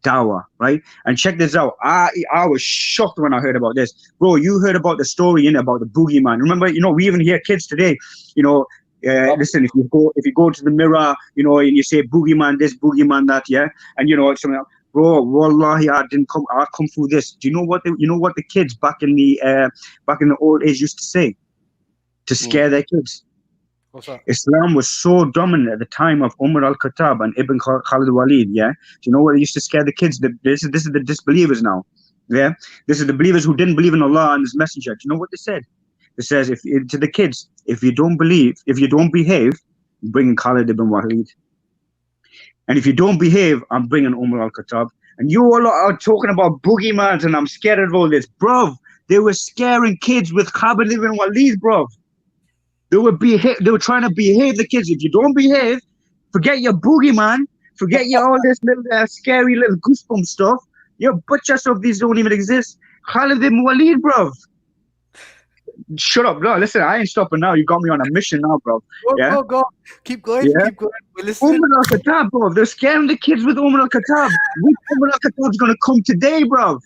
Dawah, right? And check this out. I was shocked when I heard about this. Bro, you heard about the story about the boogeyman. Remember, you know, we even hear kids today, you know, listen, if you go to the mirror, you know, and you say boogeyman this, boogeyman that, yeah, and you know something else, bro, wallahi, I come through this. Do you know what the kids back in the old age used to say to scare their kids? What's that? Islam was so dominant at the time of Umar al-Khattab and Ibn Khalid Walid, yeah? Do you know what they used to scare the kids? This is the disbelievers now, yeah? This is the believers who didn't believe in Allah and His Messenger. Do you know what they said? It says, to the kids, if you don't behave, I'm bringing Khalid ibn Walid. And if you don't behave, I'm bringing Umar al-Khattab. And you all are talking about boogeymans, and I'm scared of all this, bruv. They were scaring kids with Khalid ibn Walid, bruv. They were trying to behave the kids. If you don't behave, forget your boogeyman, forget your all this little scary little goosebump stuff. Your butcher stuff, these don't even exist. Khalid ibn Walid, bruv. Shut up, no. Listen, I ain't stopping now. You got me on a mission now, bro. Go. Keep going. Yeah? Keep going. We're listening. Umar al-Khattab, bro. They're scaring the kids with Umar al-Khattab. Which Umar al-Khattab's gonna come today, bro?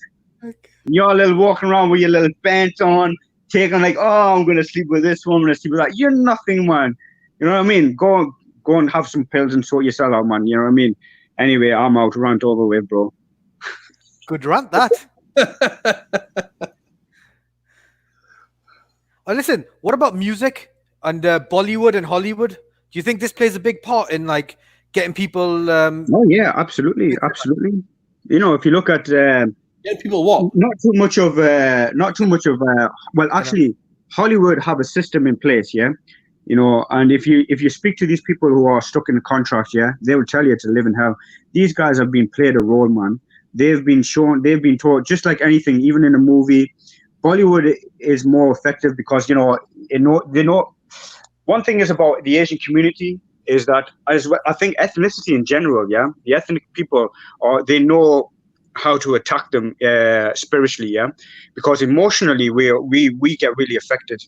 You're little walking around with your little pants on, taking like, oh, I'm gonna sleep with this one, I'm gonna sleep with that. You're nothing, man. You know what I mean? Go and have some pills and sort yourself out, man. You know what I mean? Anyway, I'm out. Rant over with, bro. Good rant, that. Oh, listen, what about music and Bollywood and Hollywood? Do you think this plays a big part in like getting people? Oh yeah, absolutely. You know, if you look at Getting people what? not too much of well, actually, Hollywood have a system in place, yeah. You know, and if you speak to these people who are stuck in the contracts, yeah, they will tell you it's a living hell. These guys have been played a role, man. They've been taught, just like anything, even in a movie. Bollywood is more effective because they know. One thing is about the Asian community is that I think ethnicity in general, yeah, the ethnic people they know how to attack them spiritually, yeah, because emotionally we get really affected.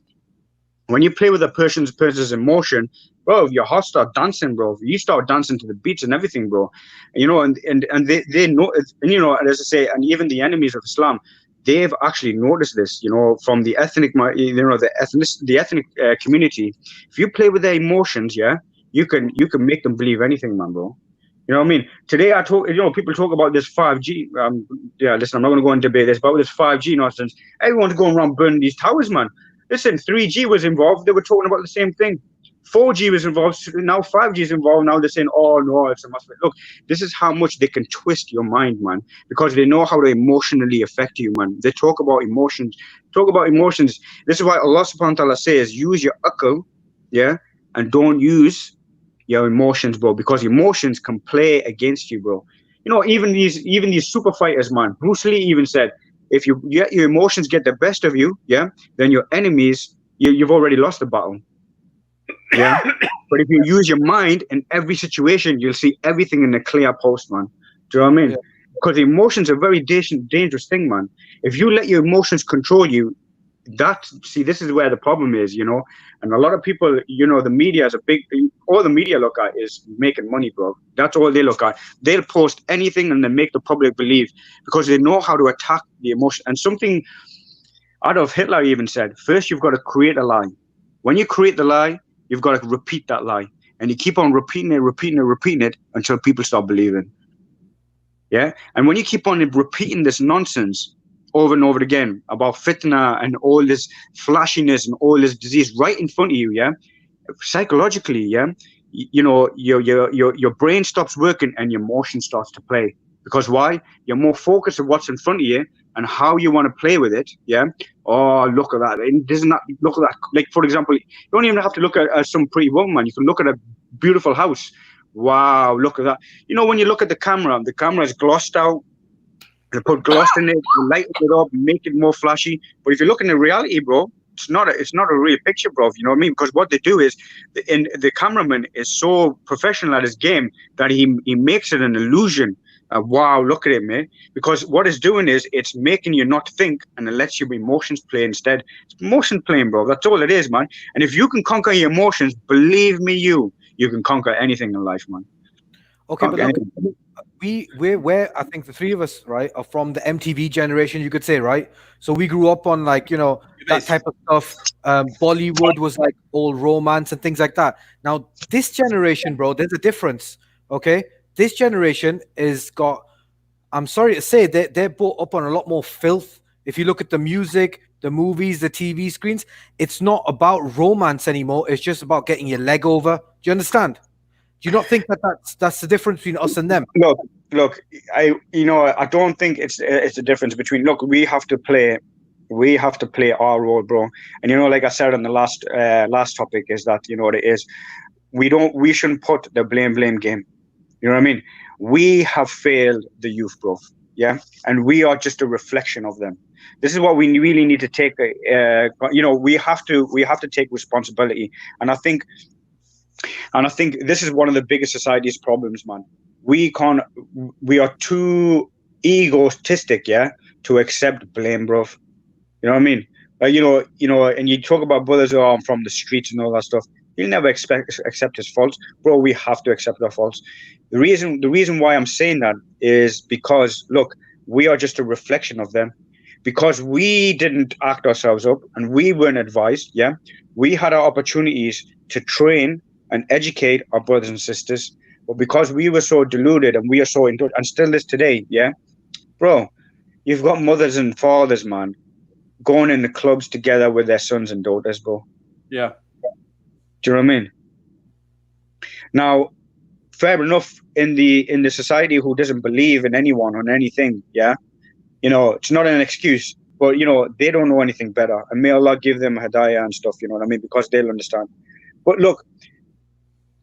When you play with a person's emotion, bro, your heart start dancing, bro. You start dancing to the beats and everything, bro. You know, and they know, and you know, as I say, and even the enemies of Islam, they've actually noticed this, you know, from the ethnic, the ethnic community. If you play with their emotions, yeah, you can make them believe anything, man, bro. You know what I mean? Today people talk about this 5G. Yeah, listen, I'm not going to go and debate this, but with this 5G nonsense, everyone's going around burning these towers, man. Listen, 3G was involved. They were talking about the same thing. 4G was involved. Now 5G is involved. Now they're saying, oh, no, it's a must. Look, this is how much they can twist your mind, man, because they know how to emotionally affect you, man. They talk about emotions. This is why Allah subhanahu wa ta'ala says, use your akal, yeah, and don't use your emotions, bro, because emotions can play against you, bro. You know, even these super fighters, man. Bruce Lee even said, if your emotions get the best of you, yeah, then your enemies, you've already lost the battle. Yeah. But if you use your mind in every situation, you'll see everything in a clear post, man. Do you know what I mean? Yeah. Because emotions are a very dangerous thing, man. If you let your emotions control you, this is where the problem is, you know. And a lot of people, you know, the media is all the media look at is making money, bro. That's all they look at. They'll post anything and then make the public believe because they know how to attack the emotion. And something Adolf Hitler even said, first you've got to create a lie. When you create the lie, you've got to repeat that lie. And you keep on repeating it until people start believing. Yeah? And when you keep on repeating this nonsense over and over again about fitna and all this flashiness and all this disease right in front of you, yeah, psychologically, yeah, you know, your brain stops working and your emotion starts to play. Because why? You're more focused on what's in front of you and how you want to play with it. Yeah. Oh, look at that. It does not look at that. Like, for example, you don't even have to look at some pretty woman. You can look at a beautiful house. Wow, look at that. You know, when you look at the camera is glossed out. They put gloss in it, they lighten it up, make it more flashy. But if you look in the reality, bro, it's not a real picture, bro. You know what I mean? Because what they do is, the cameraman is so professional at his game that he makes it an illusion. Wow, look at it, man. Because what it's doing is it's making you not think and it lets your emotions play instead. It's emotion playing, bro. That's all it is, man. And if you can conquer your emotions, believe me, you can conquer anything in life, man. Okay, but look, we're I think the three of us, right, are from the MTV generation, you could say, right? So we grew up on, like, you know, that type of stuff. Bollywood was like all romance and things like that. Now this generation, bro, there's a difference. Okay, this generation is got, I'm sorry to say, they're brought up on a lot more filth. If you look at the music, the movies, the TV screens, it's not about romance anymore. It's just about getting your leg over. Do you understand? Do you not think that's the difference between us and them? Look, I don't think it's a difference between. Look, we have to play our role, bro. And you know, like I said on the last topic, is that, you know what it is. We shouldn't put the blame game. You know what I mean? We have failed the youth, bro. Yeah, and we are just a reflection of them. This is what we really need to take. We have to take responsibility, and I think this is one of the biggest society's problems, man. We can't. We are too egotistic, yeah, to accept blame, bro. You know what I mean? And you talk about brothers who are from the streets and all that stuff. He'll never accept his faults, bro. We have to accept our faults. The reason why I'm saying that is because, look, we are just a reflection of them. Because we didn't act ourselves up and we weren't advised, yeah, we had our opportunities to train and educate our brothers and sisters, but because we were so deluded and we are so into it, and still is today, yeah, bro, you've got mothers and fathers, man, going in the clubs together with their sons and daughters, bro. Yeah. Do you know what I mean? Now, fair enough, in the society who doesn't believe in anyone or anything, yeah, it's not an excuse, but they don't know anything better, and may Allah give them hidayah and stuff, you know what I mean, because they'll understand. But look,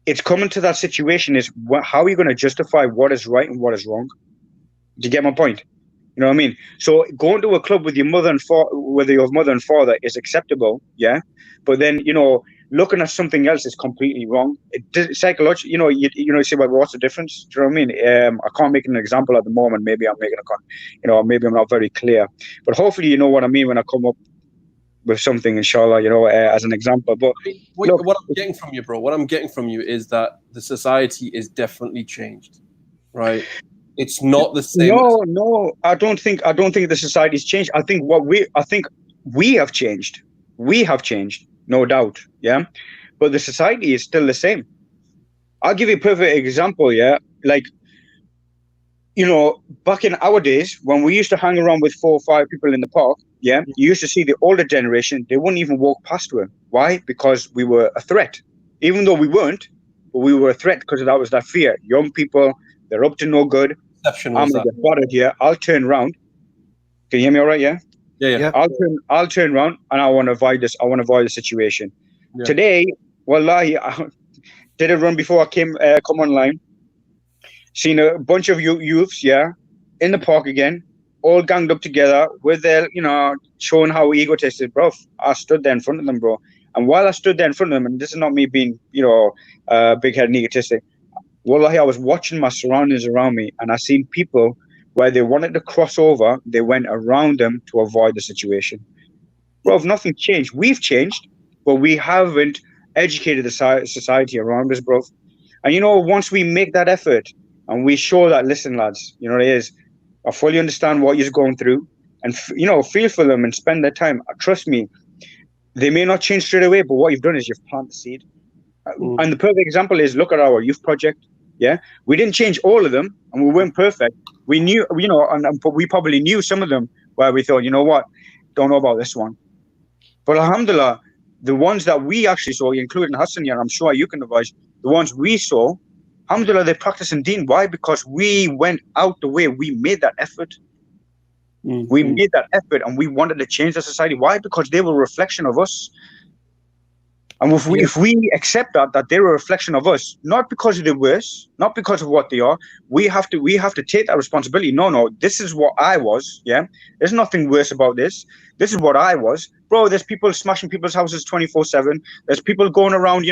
it's coming to that situation is how are you going to justify what is right and what is wrong? Do you get my point? You know what I mean? So going to a club with your mother and father is acceptable, yeah. But then looking at something else is completely wrong. Psychologically, you say, well, what's the difference? Do you know what I mean? I can't make an example at the moment. Maybe I'm making maybe I'm not very clear. But hopefully, you know what I mean when I come up with something, inshallah, as an example. But what I'm getting from you, bro, what I'm getting from you is that the society is definitely changed, right? It's not the same. No, I don't think the society's changed. I think we have changed. We have changed, no doubt, yeah. But the society is still the same. I'll give you a perfect example, yeah. Like, back in our days when we used to hang around with 4 or 5 people in the park, yeah, you used to see the older generation, they wouldn't even walk past her. Why? Because we were a threat. Even though we weren't, but we were a threat because that was that fear. Young people, they're up to no good. I'm gonna get spotted here. I'll turn around. Can you hear me all right? Yeah? Yeah. I'll turn around and I want to avoid this. I want to avoid the situation. Yeah. Today, wallahi, I did a run before I come online. Seen a bunch of youths, yeah, in the park again, all ganged up together with their, showing how egotistic, bro. I stood there in front of them, bro. And while I stood there in front of them, and this is not me being, big-headed and egotistic, wallahi, I was watching my surroundings around me, and I seen people where they wanted to cross over, they went around them to avoid the situation. Bro, nothing changed. We've changed, but we haven't educated the society around us, bro. And once we make that effort and we show that, listen, lads, it is, I fully understand what you're going through, and feel for them and spend their time. Trust me, they may not change straight away, but what you've done is you've planted the seed. And the perfect example is, look at our youth project. Yeah, we didn't change all of them, and we weren't perfect. We knew, but we probably knew some of them where we thought, what, don't know about this one. But alhamdulillah, the ones that we actually saw, including Hassan, and I'm sure you can advise, the ones we saw, alhamdulillah, they practice in deen. Why? Because we went out the way. We made that effort. We made that effort, and we wanted to change the society. Why? Because they were a reflection of us. And if we accept that they're a reflection of us, not because they're worse, not because of what they are, we have to take that responsibility. No, this is what I was. Yeah, there's nothing worse about this. This is what I was, bro. There's people smashing people's houses 24/7. There's people going around,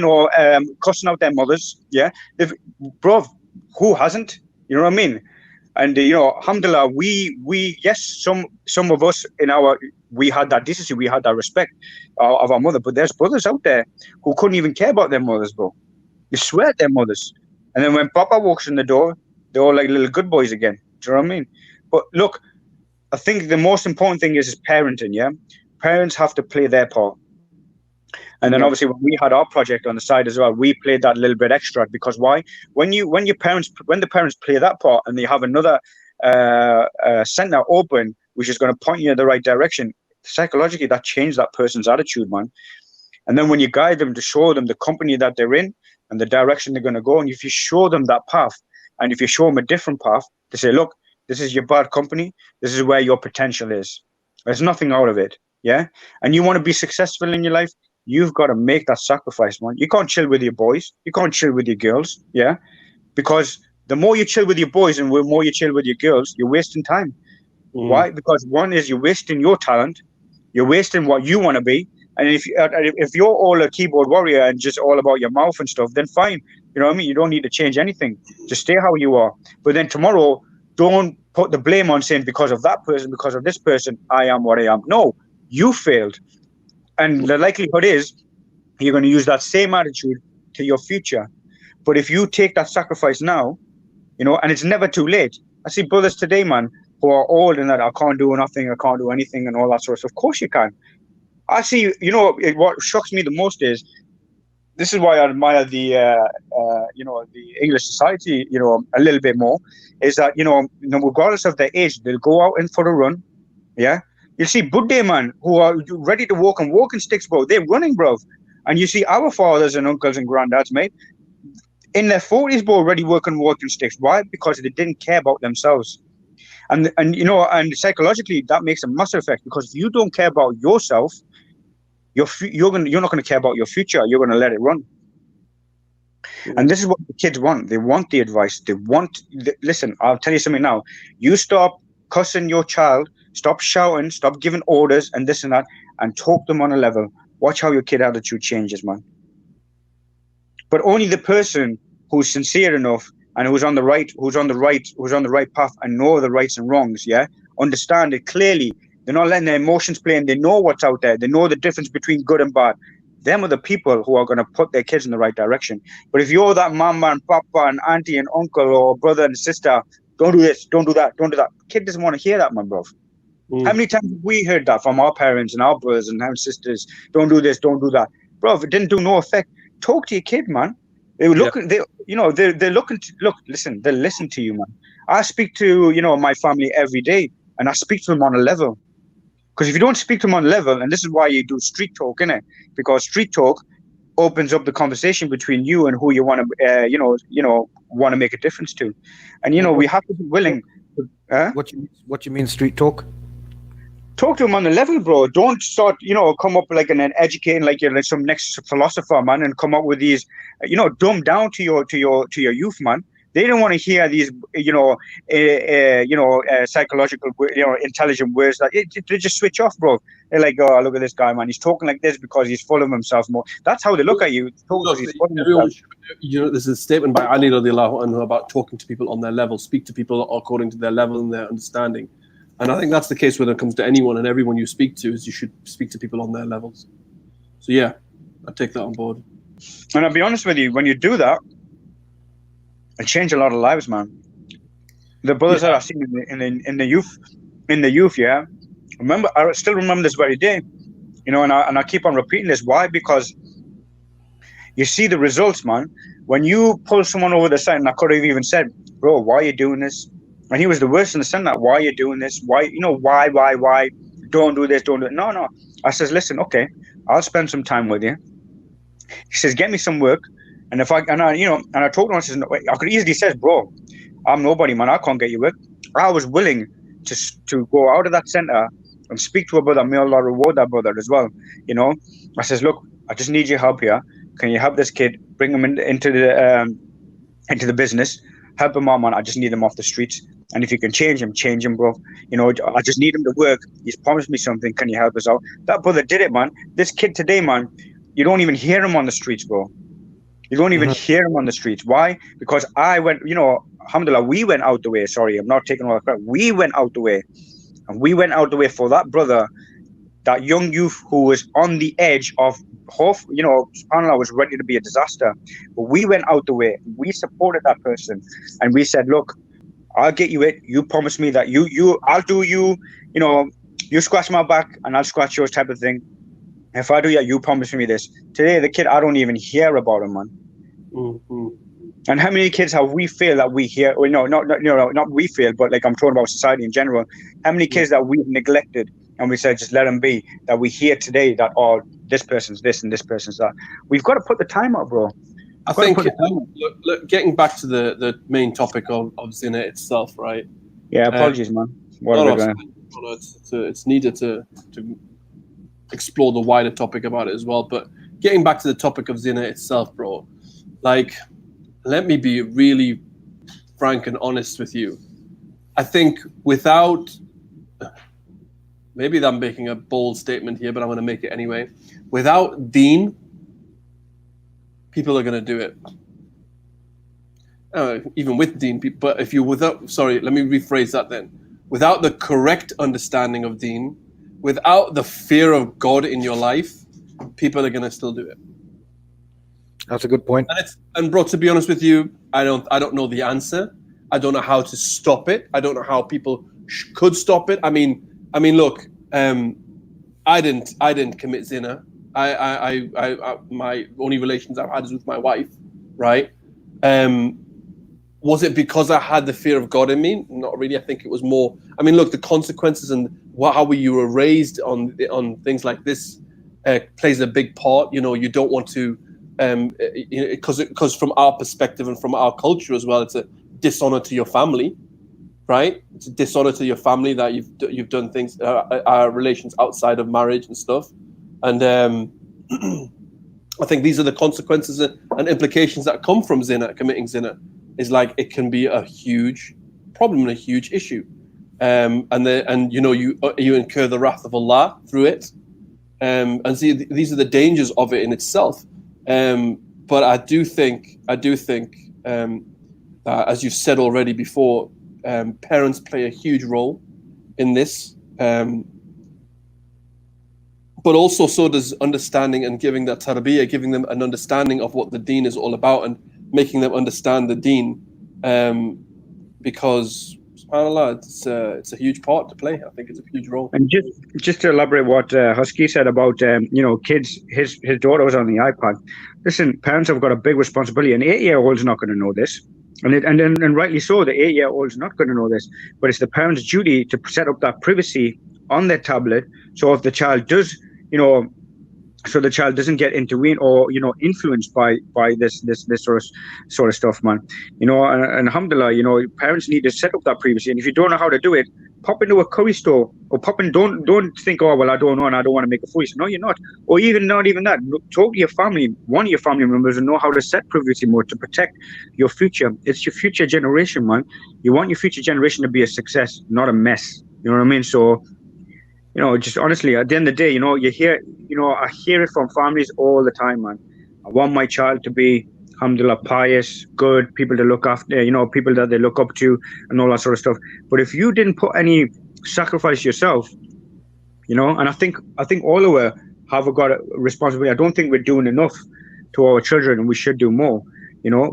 cussing out their mothers. Yeah, bro, who hasn't? You know what I mean? And alhamdulillah, we yes, some of us we had that decency, we had that respect of our mother, but there's brothers out there who couldn't even care about their mothers, bro. You swear at their mothers, and then when Papa walks in the door, they're all like little good boys again. Do you know what I mean? But look, I think the most important thing is parenting. Yeah, parents have to play their part. And then obviously when we had our project on the side as well, we played that little bit extra, because why? When the parents play that part and they have another center open, which is going to point you in the right direction, psychologically that changed that person's attitude, man. And then when you guide them to show them the company that they're in and the direction they're going to go, and if you show them that path, and if you show them a different path, to say, look, this is your bad company, this is where your potential is. There's nothing out of it, yeah? And you want to be successful in your life, you've got to make that sacrifice, man. You can't chill with your boys. You can't chill with your girls, yeah? Because The more you chill with your boys and the more you chill with your girls, you're wasting time. Why? Because one is you're wasting your talent, you're wasting what you want to be. And if you're all a keyboard warrior and just all about your mouth and stuff, then fine. You know what I mean? You don't need to change anything. Just stay how you are. But then tomorrow, don't put the blame on saying because of that person, because of this person, I am what I am. No, you failed. And the likelihood is you're going to use that same attitude to your future. But if you take that sacrifice now, you know, and it's never too late. I see brothers today, man, who are old and that I can't do nothing, I can't do anything and all that sort of stuff. Of course you can. I see, you know, what shocks me the most is, this is why I admire the, you know, the English society, you know, a little bit more, is that, you know, regardless of their age, they'll go out in for a run, yeah? You see Buddha, man, who are ready to walk on walking sticks, bro. They're running, bro. And you see our fathers and uncles and granddads, mate, in their 40s, bro, already working walking sticks. Why? Because they didn't care about themselves. And you know, and psychologically, that makes a massive effect, because if you don't care about yourself, you're not going to care about your future. You're going to let it run. And this is what the kids want. They want the advice. They want. Listen, I'll tell you something now. You stop cussing your child. Stop shouting. Stop giving orders and this and that, and talk them on a level. Watch how your kid attitude changes, man. But only the person who's sincere enough and who's on the right path and know the rights and wrongs, yeah, understand it clearly. They're not letting their emotions play, and they know what's out there. They know the difference between good and bad. Them are the people who are going to put their kids in the right direction. But if you're that mama and papa and auntie and uncle or brother and sister, don't do this, don't do that, don't do that. Kid doesn't want to hear that, man, bro. How many times have we heard that from our parents and our brothers and our sisters? Don't do this, don't do that. Bro, if it didn't do no effect, talk to your kid, man. They were looking, they're looking to, listen, they listen to you, man. I speak to, you know, my family every day, and I speak to them on a level. Because if you don't speak to them on a level, and this is why you do street talk, innit? Because street talk opens up the conversation between you and who you want to, want to make a difference to. And, you know, we have to be willing. What you mean street talk? Talk to them on the level, bro. Don't start, you know, come up like an educating, like you're like some next philosopher, man, and come up with these, you know, dumb down to your youth, man. They don't want to hear these, psychological, intelligent words. Like they just switch off, bro. They're like, oh, look at this guy, man. He's talking like this because he's full of himself more. That's how they look at you. There's a statement by Ali radiallahu anhu about talking to people on their level. Speak to people according to their level and their understanding. And I think that's the case when it comes to anyone and everyone you speak to, is you should speak to people on their levels. So yeah, I take that on board. And I'll be honest with you, when you do that, it changed a lot of lives, man. The brothers that I've seen in the youth, yeah. I still remember this very day, you know, and I keep on repeating this. Why? Because you see the results, man. When you pull someone over the side, and I could have even said, bro, why are you doing this? And he was the worst in the sense that, why are you doing this? Why, you know, why? Don't do this, don't do it. No. I says, listen, okay, I'll spend some time with you. He says, get me some work. And I told him, I says, no, I could easily say, bro, I'm nobody, man. I can't get you work. I was willing to go out of that center and speak to a brother. May Allah reward that brother as well. You know, I says, look, I just need your help here. Can you help this kid? Bring him into the business. Help him out, man. I just need him off the streets. And if you can change him, bro. You know, I just need him to work. He's promised me something. Can you help us out? That brother did it, man. This kid today, man, you don't even hear him on the streets, bro. You don't even hear him on the streets. Why? Because I went, you know, alhamdulillah, we went out the way. Sorry, I'm not taking all the credit. We went out the way. And we went out the way for that brother, that young youth who was on the edge of hope, you know, subhanAllah, was ready to be a disaster. But we went out the way. We supported that person. And we said, look, I'll get you it. You promise me that I'll do you, you know, you scratch my back and I'll scratch yours type of thing. If I do that, you promise me this. Today, the kid, I don't even hear about him, man. Mm-hmm. And how many kids have we failed that we hear? Well, no, not we failed, but like I'm talking about society in general. How many kids that we've neglected and we said, just let them be, that we hear today that, oh, this person's this and this person's that. We've got to put the time up, bro. I think, look, getting back to the main topic of zina itself, right? Yeah, apologies, man. It's needed to explore the wider topic about it as well. But getting back to the topic of zina itself, bro, like, let me be really frank and honest with you. I think without, maybe I'm making a bold statement here, but I'm going to make it anyway. Without deen, people are going to do it. Even with deen, but if you let me rephrase that then. Without the correct understanding of deen, without the fear of God in your life, people are going to still do it. That's a good point. And bro, to be honest with you, I don't know the answer. I don't know how to stop it. I don't know how people could stop it. I mean, look, I didn't commit zina. I my only relations I've had is with my wife, right? Was it because I had the fear of God in me? Not really. I think it was more. I mean, look, the consequences and how you were raised on things like this plays a big part. You know, you don't want to, because from our perspective and from our culture as well, it's a dishonor to your family, right? It's a dishonor to your family that you've done things, our relations outside of marriage and stuff, and I think these are the consequences and implications that come from zina, committing zina. Is like it can be a huge problem and a huge issue, and you know you incur the wrath of Allah through it, and see these are the dangers of it in itself. But I do think that, as you've said already before, parents play a huge role in this, but also so does understanding and giving that tarbiyah, giving them an understanding of what the deen is all about and making them understand the deen, because subhanAllah, it's a huge part to play. I think it's a huge role. And just to elaborate what Husky said about kids, his daughter was on the iPad. Listen, parents have got a big responsibility. An 8-year-old's not going to know this, and rightly so. The 8-year-old's not going to know this, but it's the parents' duty to set up that privacy on their tablet. So if the child does, so the child doesn't get intervened or influenced by this sort of stuff, man. And alhamdulillah, parents need to set up that privacy. And if you don't know how to do it, pop into a curry store or pop in. Don't think, oh well, I don't know and I don't want to make a voice. No, you're not. Or not even that. Talk to your family, one of your family members, and know how to set privacy mode to protect your future. It's your future generation, man. You want your future generation to be a success, not a mess. You know what I mean? So. Just honestly, at the end of the day, I hear it from families all the time, man. I want my child to be, alhamdulillah, pious, good, people to look after, people that they look up to and all that sort of stuff. But if you didn't put any sacrifice yourself, and I think all of us have got a responsibility. I don't think we're doing enough to our children and we should do more,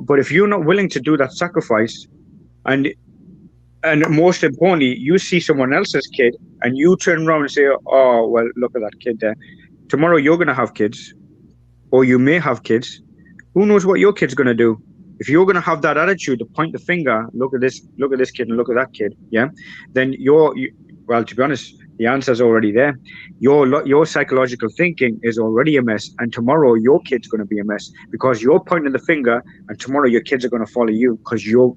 But if you're not willing to do that sacrifice and most importantly, you see someone else's kid and you turn around and say, oh, well, look at that kid there. Tomorrow you're going to have kids, or you may have kids. Who knows what your kid's going to do? If you're going to have that attitude to point the finger, look at this kid and look at that kid, yeah, then well, to be honest, the answer's already there. Your psychological thinking is already a mess, and tomorrow your kid's going to be a mess because you're pointing the finger, and tomorrow your kids are going to follow you because you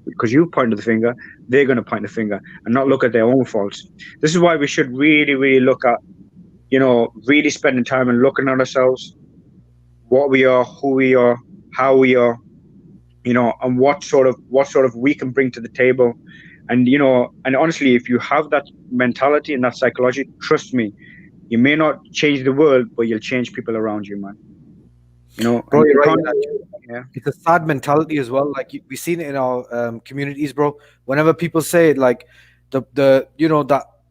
pointed the finger. They're going to point the finger and not look at their own faults. This is why we should really, really look at, really spending time and looking at ourselves, what we are, who we are, how we are, and what sort of we can bring to the table. And and honestly, if you have that mentality and that psychology, trust me, you may not change the world, but you'll change people around you, man. Bro, you're right. Yeah. It's a sad mentality as well. Like we've seen it in our communities, bro. Whenever people say it, like the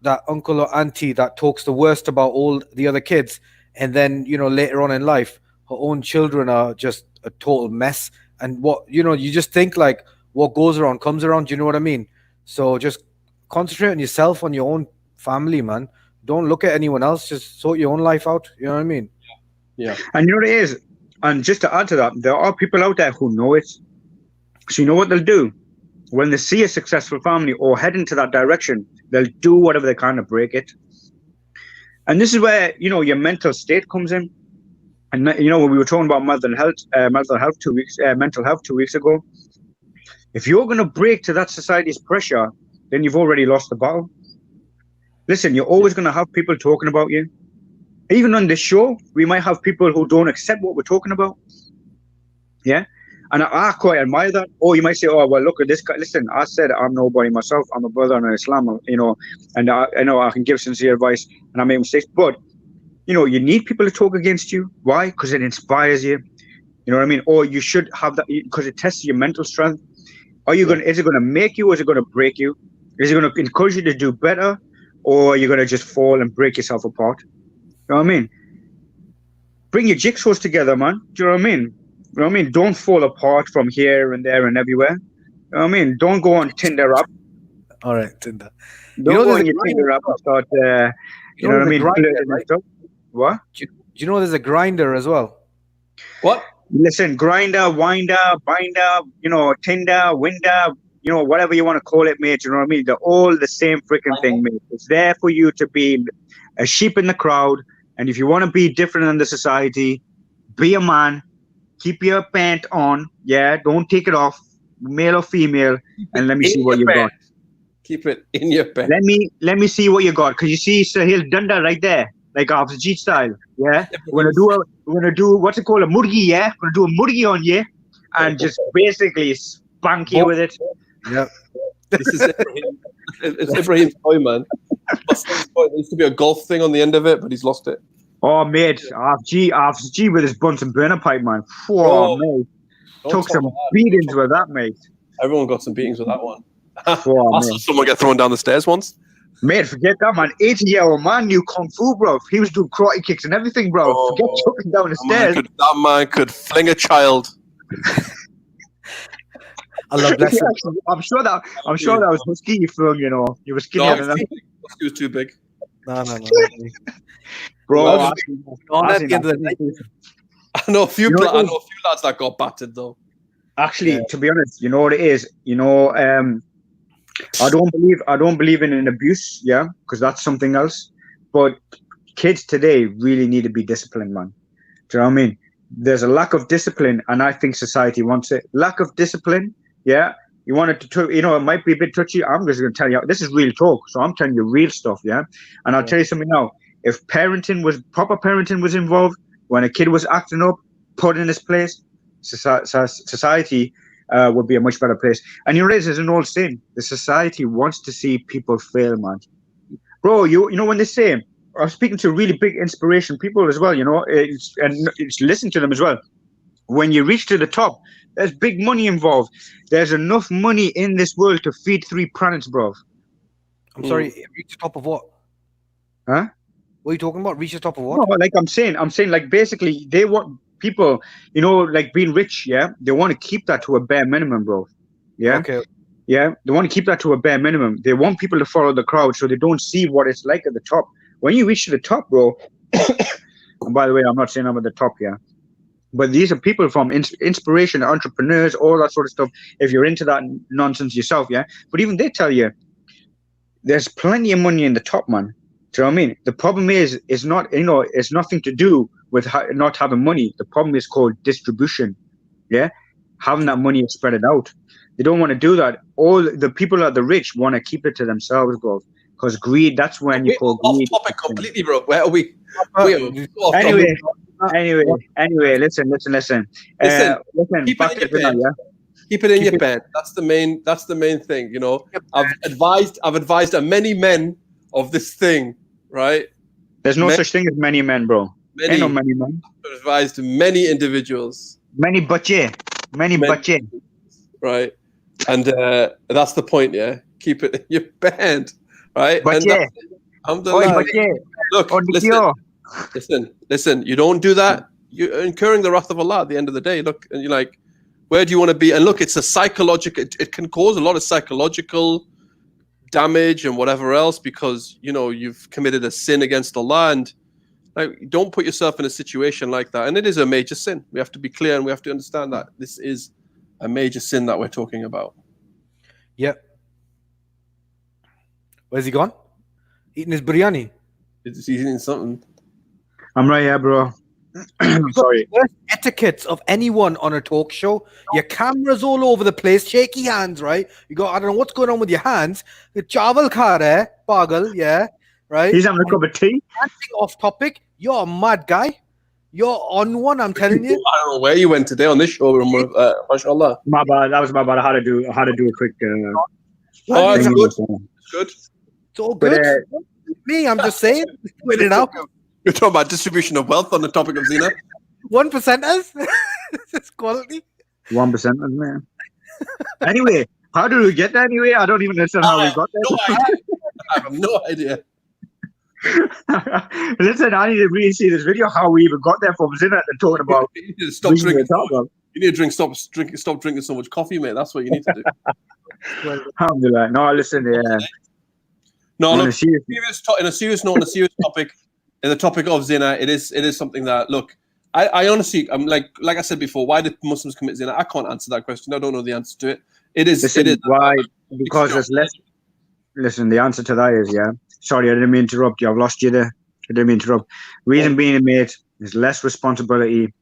that uncle or auntie that talks the worst about all the other kids, and then later on in life, her own children are just a total mess. And what you just think like what goes around comes around. Do you know what I mean? So just concentrate on yourself, on your own family, man. Don't look at anyone else. Just sort your own life out. You know what I mean? Yeah. And what it is, and just to add to that, there are people out there who know it. So you know what they'll do? When they see a successful family or head into that direction, they'll do whatever they can to break it. And this is where, your mental state comes in. And, when we were talking about mental health 2 weeks ago, if you're going to break to that society's pressure, then you've already lost the battle. Listen, you're always going to have people talking about you. Even on this show, we might have people who don't accept what we're talking about. Yeah. And I quite admire that. Or you might say, oh, well, look at this guy. Listen, I said I'm nobody myself. I'm a brother in Islam, you know, and I know I can give sincere advice and I make mistakes. But, you know, you need people to talk against you. Why? Because it inspires you. You know what I mean? Or you should have that because it tests your mental strength. Are you is it going to make you or is it going to break you? Is it going to encourage you to do better? Or are you going to just fall and break yourself apart? You know what I mean? Bring your jigsaws together, man. Do you know what I mean? You know what I mean? Don't fall apart from here and there and everywhere. You know what I mean? Don't go on Tinder app. All right, Tinder. Don't go on your Tinder app and start, you know what I mean? Grindr, right? What? Do you know there's a grinder as well? What? Listen, Grinder, Winder, Binder, you know, Tinder, Winder, you know, whatever you want to call it, mate. You know what I mean? They're all the same freaking thing, mate. It's there for you to be a sheep in the crowd. And if you want to be different in the society, be a man. Keep your pant on. Yeah, don't take it off, male or female. And let me see what you got. Keep it in your pant. Let me see what you got. Because you see Sohail Dunda right there, like Afzajit style. Yeah, we're gonna do what's it called, a murgi. Yeah, we're gonna do a murgi on you, and just basically spank you with it. Yep. This is Ibrahim. It's Ibrahim's toy, man. There used to be a golf thing on the end of it, but he's lost it. Oh, mate, Afzajit with his Bunsen burner pipe, man. Whoa, mate. Took some beatings with that, mate. Everyone got some beatings with that one. Whoa, I saw someone get thrown down the stairs once. Mate, forget that, man. 80-year-old man knew Kung Fu, bro. He was doing karate kicks and everything, bro. Forget choking down the stairs. That man could fling a child. I love that. I'm sure that was Husky he flung, you know. He was skinnier than that. He was too big. No. Bro, at the end of the night. I know a few lads that got battered though. Actually, to be honest, you know what it is? You know, I don't believe in an abuse, yeah, because that's something else. But kids today really need to be disciplined, man. Do you know what I mean? There's a lack of discipline, and I think society wants it. Lack of discipline, yeah. You want it to, you know, it might be a bit touchy. I'm just going to tell you, this is real talk, so I'm telling you real stuff, yeah. And I'll tell you something now. If proper parenting was involved, when a kid was acting up, put in his place, society would be a much better place. And you raise as an old saying, the society wants to see people fail, man. Bro, you know when they say, I'm speaking to really big inspiration people as well, you know, it's listen to them as well. When you reach to the top, there's big money involved. There's enough money in this world to feed 3 planets, bro. I'm sorry, reach the top of what? Huh? What are you talking about? Reach the top of what? No, like I'm saying like basically they want people, you know, like being rich, yeah? They want to keep that to a bare minimum, bro. Yeah? Okay. Yeah? They want to keep that to a bare minimum. They want people to follow the crowd so they don't see what it's like at the top. When you reach to the top, bro, and by the way, I'm not saying I'm at the top here, but these are people from inspiration, entrepreneurs, all that sort of stuff, if you're into that nonsense yourself, yeah? But even they tell you, there's plenty of money in the top, man. Do you know what I mean? The problem is not, you know, it's nothing to do with not having money. The problem is called distribution, yeah? Having that money is spread it out. They don't want to do that. All the people that are the rich want to keep it to themselves, bro. Because greed, that's when you call greed. Off topic completely, bro. Where are we? Anyway, listen. Listen, keep it in your pen. Yeah? Keep it in your pen. That's the main thing, you know. I've advised many men of this thing, right? There's no such thing as many men, bro. Ain't no many men. I've advised many individuals. Many bache. Right. And that's the point, yeah. Keep it in your pen, right? Look, listen, you don't do that, you're incurring the wrath of Allah at the end of the day. Look, and you're like, where do you want to be? And look, it's a psychological, it can cause a lot of psychological damage and whatever else, because, you know, you've committed a sin against Allah, and like, don't put yourself in a situation like that. And it is a major sin. We have to be clear, and we have to understand that this is a major sin that we're talking about. Yep. Where's he gone? Eating his biryani. He's eating something. I'm right here, bro. Sorry. Worst etiquette of anyone on a talk show. Your camera's all over the place. Shaky hands, right? You go, I don't know what's going on with your hands. The chawal kha raha hai, pagal, yeah, right? He's having a cup of tea. Dancing off topic. You're a mad guy. You're on one, I'm telling you. I don't know where you went today on this show, mashallah. My bad. That was my bad. I had to do a quick. Oh, it's thing. good. It's good. It's all But, good. Me, I'm just saying. Put it out. You're talking about distribution of wealth on the topic of zina. 1%ers. It's quality. 1%, man. Anyway, how did we get there? Anyway, I don't even understand how we got No there. idea. I have no idea. Listen, I need to really see this video how we even got there from Zina and talking about. You need to stop drinking. About. You need to stop drinking so much coffee, mate. That's what you need to do. Alhamdulillah. No, listen, yeah. No, On look, a serious- in a serious note, on a serious topic, in the topic of zina, it is something that, look, I honestly, I'm like I said before, why did Muslims commit zina? I can't answer that question. I don't know the answer to it. Listen, It is why? Because there's less. Listen, the answer to that is, yeah. Sorry, I didn't mean to interrupt you. I've lost you there. I didn't mean to interrupt. Reason being, mate, there's less responsibility.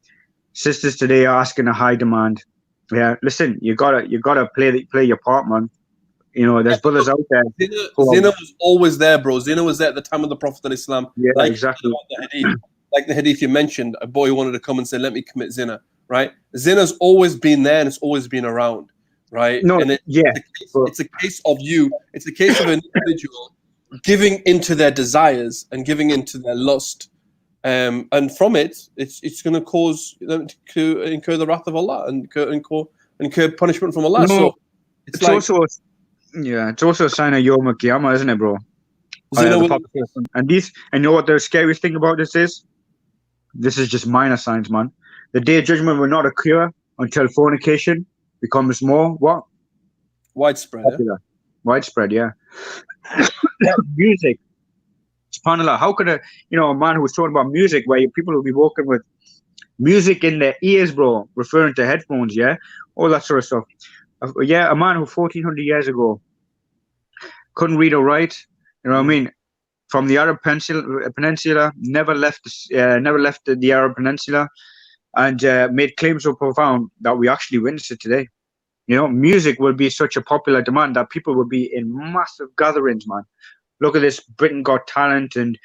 Sisters today are asking a high demand. Yeah, listen, you gotta play your part, man. You know, there's brothers out there. Zina was always there, bro. Zina was there at the time of the Prophet of Islam. Yeah, like exactly. Like the hadith you mentioned, a boy wanted to come and say, "Let me commit zina." Right? Zina's always been there and it's always been around. Right? No, and it's a case of you. It's a case of an individual giving into their desires and giving into their lust, and from it's going to cause them to incur the wrath of Allah and incur punishment from Allah. No, so it's also a sign of Yawm al-Qiyamah, isn't it, bro? Zina And you know what the scariest thing about this is? This is just minor signs, man. The day of judgment will not occur until fornication becomes more what? Widespread. Popular. Widespread, yeah. Music. SubhanAllah, how could a man who was talking about music where people will be walking with music in their ears, bro, referring to headphones, yeah? All that sort of stuff. Yeah, a man who 1400 years ago couldn't read or write, you know what I mean? From the Arab Peninsula, never left the Arab Peninsula, and made claims so profound that we actually witness it today. You know, music will be such a popular demand that people will be in massive gatherings, man. Look at this Britain Got Talent and,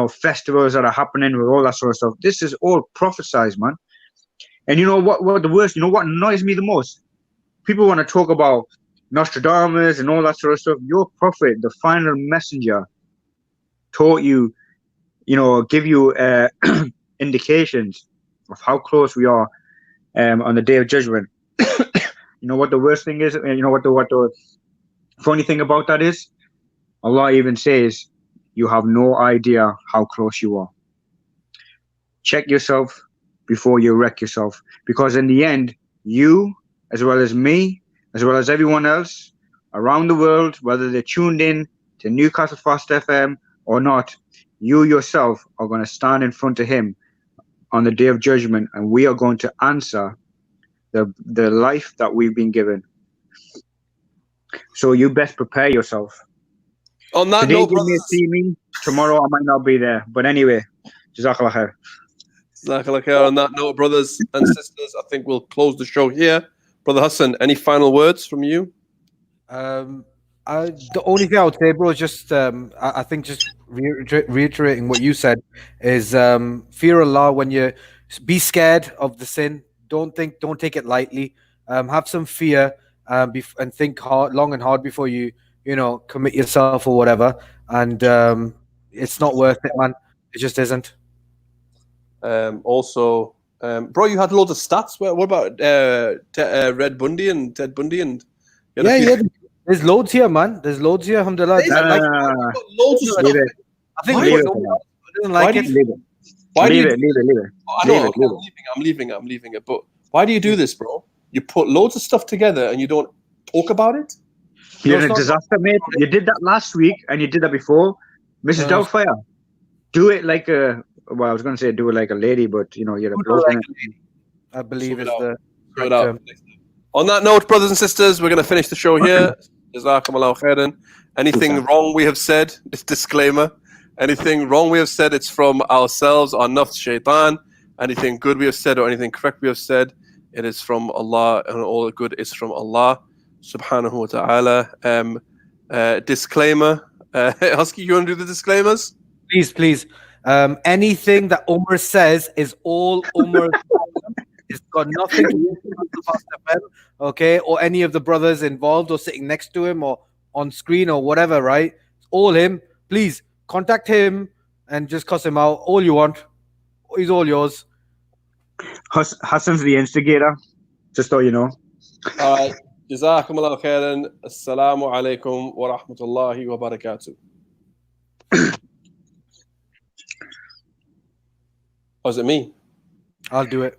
festivals that are happening with all that sort of stuff. This is all prophesized, man. And you know what the worst, what annoys me the most? People want to talk about Nostradamus and all that sort of stuff. Your prophet, the final messenger, taught you, give you indications of how close we are on the day of judgment. You know what the worst thing is? You know what the funny thing about that is? Allah even says, you have no idea how close you are. Check yourself before you wreck yourself. Because in the end, you, as well as me, as well as everyone else around the world, whether they're tuned in to Newcastle Fast FM or not, you yourself are going to stand in front of him on the day of judgment, and we are going to answer the life that we've been given. So you best prepare yourself. On that Today note, you may brothers, see me, tomorrow I might not be there. But anyway, Jazakallah khair. Jazakallah khair. On that note, brothers and sisters, I think we'll close the show here. Brother Hassan, any final words from you? The only thing I would say, bro, is just I think just reiterating what you said is fear Allah when you be scared of the sin. Don't take it lightly. Have some fear and think long and hard before you commit yourself or whatever. And it's not worth it, man. It just isn't. Also, bro, you had loads of stats. What about Red Bundy and Ted Bundy and yeah. There's loads here, man. There's loads here. Alhamdulillah. Loads of stuff. I think Leave it. I didn't like it. Leave it. I know. I'm leaving it. But why do you do this, bro? You put loads of stuff together and you don't talk about it. You're a disaster, mate. You did that last week and you did that before. Mrs. Doubtfire, do it like a. Well, I was going to say do it like a lady, but you're a bloke. I believe is the. On that note, brothers and sisters, we're going to finish the show here. Jazakumullahu khairan. Anything wrong we have said, this disclaimer. Anything wrong we have said, it's from ourselves, our nafs shaitan. Anything good we have said or anything correct we have said, it is from Allah, and all good is from Allah subhanahu wa ta'ala. Disclaimer. Husky, you want to do the disclaimers? Please. Anything that Umar says is all Umar's problem. It's got nothing to do with the Fast FM, okay, or any of the brothers involved or sitting next to him or on screen or whatever, right? It's all him. Please contact him and just cuss him out all you want. He's all yours. Hassan's the instigator, just so you know. All right. جزاكم الله خيرا. السلام عليكم ورحمة الله وبركاته. Was it me? I'll do it.